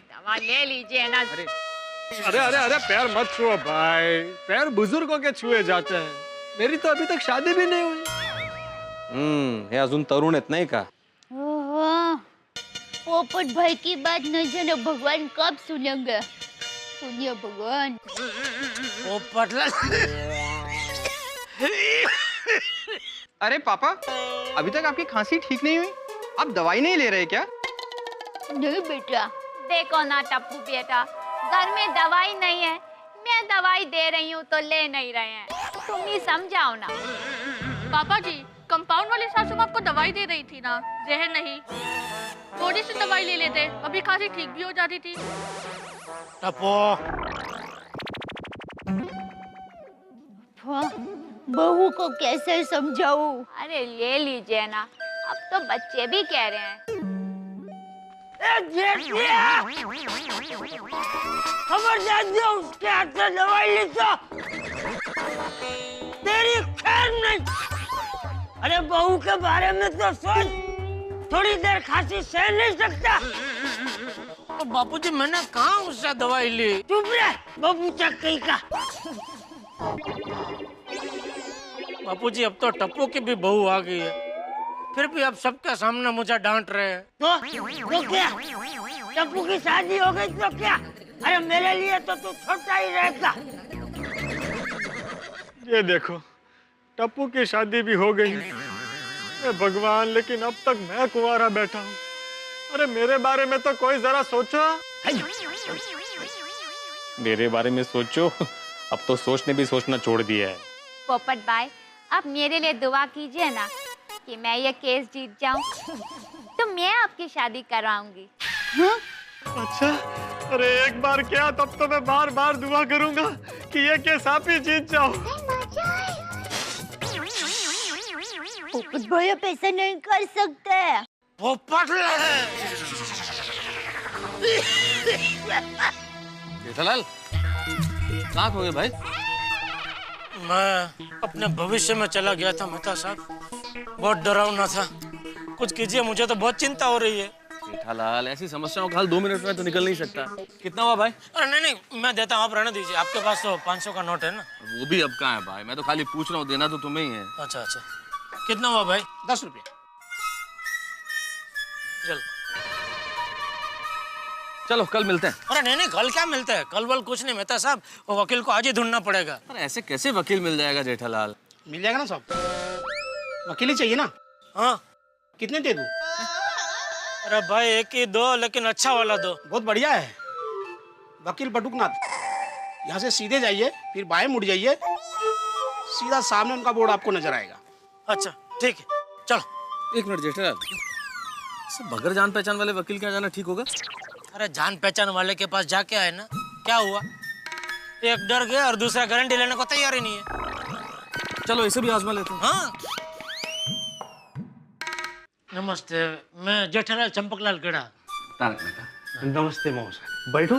दवा ले लीजिए ना.
अरे अरे अरे, पैर मत छुओ भाई. पैर बुजुर्गों के छुए जाते हैं. मेरी तो अभी तक शादी भी नहीं हुई. हे अजून तरुण आहेत नाही का?
पोपट भाई की बात न जाने भगवान कब सुनेंगे. सुनिए भगवान.
ओ पटला.
अरे पापा, अभी तक आपकी खांसी ठीक नहीं हुई? आप दवाई नहीं ले रहे क्या?
नहीं बेटा.
देखो ना टप्पू बेटा, घर में दवाई नहीं है. मैं दवाई दे रही हूँ तो ले नहीं रहे हैं. तुम ही समझाओ ना.
पापा जी, कंपाउंड वाली सासू माँ आपको दवाई दे रही थी ना, जहर नहीं. थोड़ी सी दवाई ले लेते, अभी खांसी ठीक भी हो जाती थी.
टप्पू.
बहू को कैसे समझाऊं?
अरे ले लीजिए ना, अब तो बच्चे भी कह रहे हैं.
खबरदार जो उसके हाथ से दवाई ली तो तेरी खैर नहीं. अरे बहू के बारे में तो सोच. थोड़ी देर खांसी सह नहीं सकता. तो बापूजी, मैंने कहाँ उससे दवाई ली. चुप रहे बाबू चक्की का. बापूजी, अब तो टप्पू की भी बहू आ गई है, फिर भी अब सबके सामने मुझे डांट रहे हैं. तो क्या, टप्पू की शादी हो गई तो क्या? अरे मेरे लिए तो तू छोटा ही रहेगा.
ये देखो, टप्पू की शादी भी हो गई. भगवान, लेकिन अब तक मैं कुंवारा बैठा हूँ. अरे मेरे बारे में तो कोई जरा सोचो. मेरे बारे में सोचो. अब तो सोचने भी सोचना छोड़ दिया है.
पोपट भाई, आप मेरे लिए दुआ कीजिए ना कि मैं ये केस जीत जाऊं, तो मैं आपकी शादी कराऊंगी.
अच्छा, अरे एक बार क्या, तब तो मैं बार बार दुआ करूंगा कि ये केस आप ही जीत जाओ.
पोपट भाई आप ऐसा नहीं कर सकते.
पोपट.
जेठालाल, कहाँ खो गए भाई?
मैं अपने भविष्य में चला गया था मेहता साहब. बहुत डरावना था. कुछ कीजिए, मुझे तो बहुत चिंता हो रही है.
जेठालाल, ऐसी समस्याओं का हल 2 मिनट में तो निकल नहीं सकता. कितना हुआ भाई?
अरे नहीं नहीं, मैं देता हूँ, आप रहने दीजिए. आपके पास तो 500 का नोट है ना.
वो भी अब कहाँ है भाई? मैं तो खाली पूछ रहा हूँ, देना तो तुम्हें ही है.
अच्छा अच्छा, कितना हुआ भाई?
10 रुपये.
चल.
चलो कल मिलते हैं.
अरे नहीं नहीं, कल क्या मिलते हैं? कल वल कुछ नहीं मेहता साहब, वो वकील को आज ही ढूंढना पड़ेगा.
अरे ऐसे कैसे वकील मिल जाएगा जेठालाल?
मिल जाएगा ना साहब. वकील ही चाहिए ना?
हाँ.
कितने दे दूं?
अरे भाई एक ही दो, लेकिन अच्छा वाला दो.
बहुत बढ़िया है. वकील बटुकनाथ, यहाँ से सीधे जाइए, फिर बाएं मुड़ जाइए, सीधा सामने उनका बोर्ड आपको नजर आएगा.
अच्छा ठीक है, चलो.
1 मिनट जेठालाल, बगैर जान पहचान वाले वकील के यहाँ जाना ठीक होगा?
अरे जान पहचान वाले के पास जाके आए ना, क्या हुआ? एक डर गया और दूसरा गारंटी लेने को तैयार ही नहीं है.
चलो इसे भी आजमा लेते हैं.
हाँ. नमस्ते, मैं जेठालाल चंपकलाल गड़ा.
तारक मेहता.
नमस्ते महोदय, बैठो.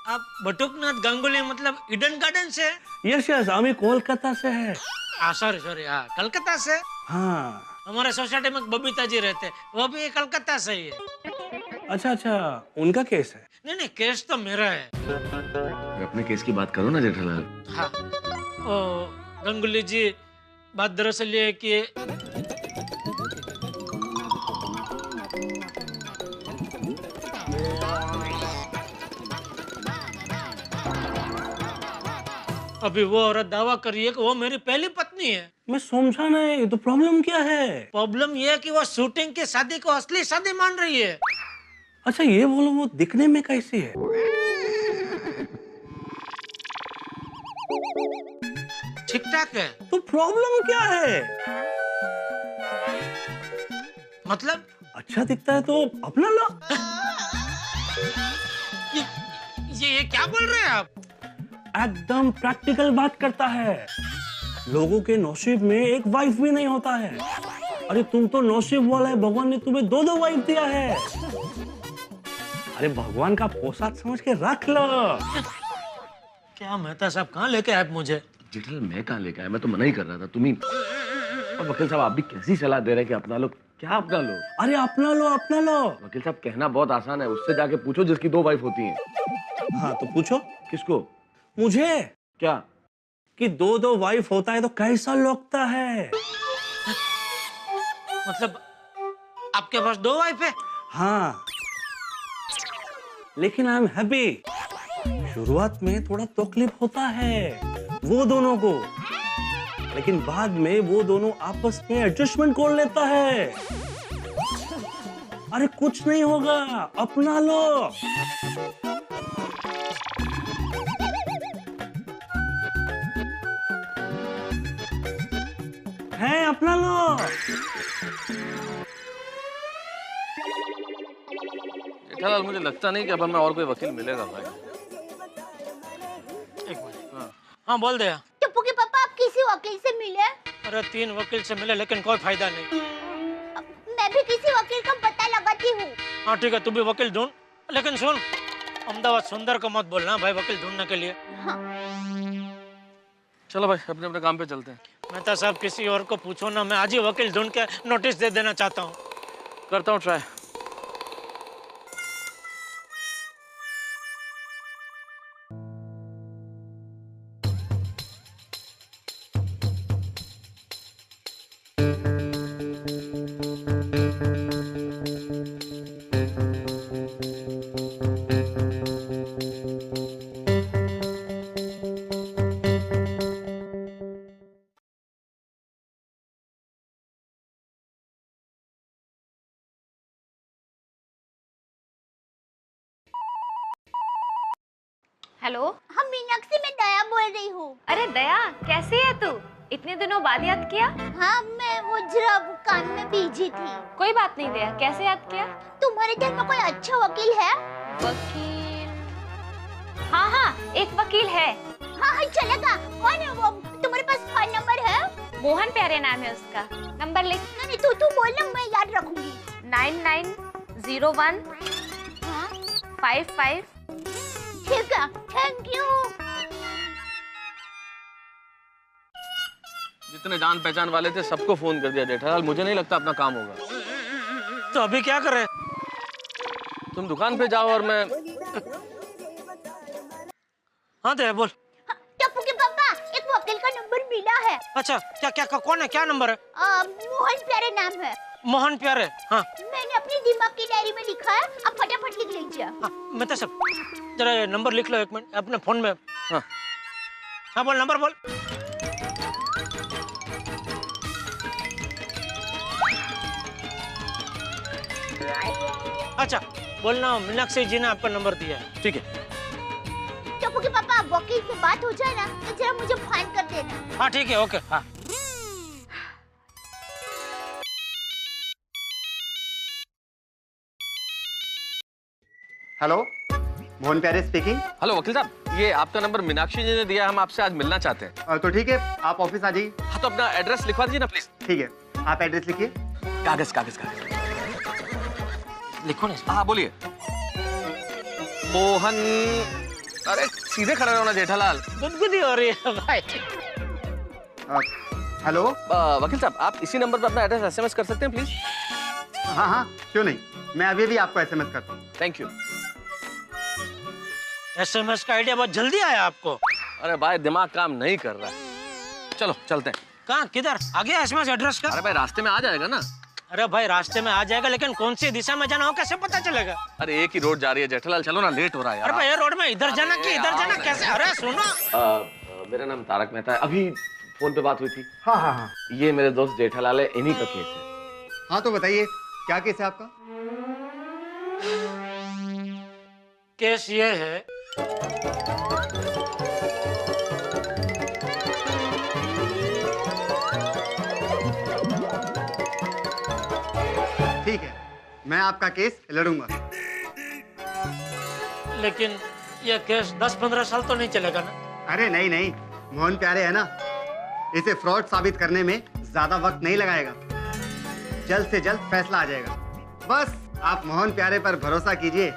आप बटुकनाथ गांगुली मतलब ईडन गार्डन से?
यस यस, हमें कोलकाता से है.
सॉरी सॉरी, हाँ कलकत्ता से।
हाँ।
हमारे सोसाइटी में बबीता जी रहते, वो भी कलकत्ता से ही है।
अच्छा अच्छा, उनका केस है?
नहीं नहीं, केस तो मेरा है।
अपने केस की बात करो ना जेठालाल।
हाँ, ओ गंगुली जी, बात दरअसल ये है कि अभी वो औरत दावा कर रही है कि वो मेरी पहली पत्नी है।
मैं समझा नहीं, तो प्रॉब्लम क्या है?
प्रॉब्लम ये है कि वो शूटिंग की शादी को असली शादी मान रही है।
अच्छा ये बोलो, वो दिखने में कैसी है?
ठीक ठाक है।
तो प्रॉब्लम क्या है?
मतलब
अच्छा दिखता है तो अपना लो।
ये क्या बोल रहे हैं आप?
एकदम प्रैक्टिकल बात करता है। लोगों के नसीब में एक वाइफ भी नहीं होता है। अरे तुम तो नसीब वाला है, भगवान ने तुम्हें 2 वाइफ दिया है। अरे भगवान का प्रसाद समझ के रख लो।
क्या मेहता साहब कहाँ लेके आए मुझे?
जेठालाल मैं कहाँ लेके आया, मैं तो मना ही कर रहा था। तुम ही और वकील साहब आप भी कैसी सलाह दे रहे हैं कि अपना लो? क्या अपना लो?
अरे अपना लो अपना लो।
वकील साहब कहना बहुत आसान है, उससे जाके पूछो जिसकी 2 वाइफ होती हैं।
हाँ तो पूछो।
किसको?
मुझे।
क्या?
कि 2 वाइफ होता है तो कैसा लगता है?
मतलब आपके पास 2 वाइफ है?
हाँ, लेकिन आई एम हैप्पी। शुरुआत में थोड़ा तकलीफ होता है वो दोनों को, लेकिन बाद में वो दोनों आपस में एडजस्टमेंट कर लेता है। अरे कुछ नहीं होगा, अपना लो। है अपना लो।
जेठालाल मुझे लगता नहीं कि अब हमें और कोई वकील मिलेगा भाई।
एक मिनट। हाँ बोल दे।
टप्पू के पापा, आप किसी वकील से मिले?
अरे 3 वकील से मिले लेकिन कोई फायदा नहीं।
मैं भी किसी वकील का पता लगाती हूँ।
हाँ ठीक है, तू भी वकील ढूंढ, लेकिन सुन अहमदाबाद सुंदर को मत बोलना भाई वकील ढूंढने के लिए।
हाँ।
चलो भाई अपने अपने काम पे चलते हैं।
मेहता साहब किसी और को पूछो ना, मैं आज ही वकील ढूंढ के नोटिस दे देना चाहता हूँ।
करता हूँ ट्राई।
हेलो।
हम मीनाक्षी, मैं दया बोल रही हूँ।
अरे दया, कैसी है तू? इतने दिनों बाद याद किया?
हाँ, मैं वो जरा काम में बिजी थी।
कोई बात नहीं दया, कैसे याद किया?
तुम्हारे घर में कोई अच्छा वकील है?
वकील? हाँ हाँ, एक वकील है।
हाँ हाँ चलेगा। कौन है वो? तुम्हारे पास फोन नंबर है?
मोहन प्यारे नाम है उसका। नंबर लिख।
नहीं तू बोलना, मैं याद रखूंगी।
9901 55।
ठीक है, थैंक यू।
जितने जान पहचान वाले थे सबको फोन कर दिया जेठालाल, मुझे नहीं लगता अपना काम होगा।
तो अभी क्या करें?
तुम दुकान पे जाओ और मैं।
हाँ दे बोल।
टप्पू के पापा, एक वकील का नंबर मिला है।
अच्छा क्या क्या कौन है, क्या नंबर है?
मोहन प्यारे नाम है।
मोहन प्यारे? हाँ
मैंने अपनी दिमाग की डायरी में लिखा है, आप फटाफट लिख लीजिए।
मैं तो सब जरा नंबर लिख लो एक मिनट अपने फोन में।
हाँ
हाँ बोल, नंबर बोल। अच्छा बोलना, मीनाक्षी जी ने आपका नंबर दिया है।
ठीक है।
टप्पू के पापा, वकील से बात हो जाए ना तो जरा मुझे फोन कर देना।
हाँ ठीक है, ओके। हाँ
हेलो, मोहन प्यारे स्पीकिंग।
हेलो वकील साहब, ये आपका नंबर मीनाक्षी जी ने दिया, हम आपसे आज मिलना चाहते हैं।
तो ठीक है, आप ऑफिस आ जाइए।
हाँ तो अपना एड्रेस लिखवा दीजिए ना प्लीज।
ठीक है, आप एड्रेस लिखिए।
कागज कागज कागज
लिखो ना।
हाँ बोलिए। मोहन। अरे सीधे खड़े रहो ना जेठालाल।
गुदगुदी हो रही है भाई।
हेलो
वकील साहब, आप इसी नंबर पर अपना एड्रेस एसएमएस कर सकते हैं प्लीज?
हाँ हाँ, क्यों नहीं, मैं अभी भी आपको एसएमएस करता हूँ।
Thank you.
एसएमएस का आइडिया बहुत जल्दी आया आपको।
अरे भाई, दिमाग काम नहीं कर रहा है। चलो चलते हैं।
कहाँ, किधर? आ गया एसएमएस एड्रेस का?
अरे भाई, रास्ते में आ जाएगा ना।
अरे भाई, रास्ते में आ जाएगा, लेकिन कौन सी दिशा में जाना हो कैसे पता चलेगा?
अरे एक ही रोड जा रही है जेठालाल, चलो ना, लेट हो रहा है यार।
अरे भाई, ये रोड में इधर जाना कि इधर जाना कैसे? अरे सुनो,
मेरा नाम तारक मेहता है। अभी फोन पे बात हुई थी।
हाँ हाँ हाँ।
ये मेरे दोस्त जेठालाल है, इन्हीं का केस है।
हाँ तो बताइए, क्या केस है आपका?
केस ये है,
ठीक है, मैं आपका केस लड़ूंगा।
लेकिन ये केस 10-15 साल तो नहीं चलेगा ना?
अरे नहीं नहीं, मोहन प्यारे है ना, इसे फ्रॉड साबित करने में ज्यादा वक्त नहीं लगाएगा। जल्द से जल्द फैसला आ जाएगा। बस आप मोहन प्यारे पर भरोसा कीजिए।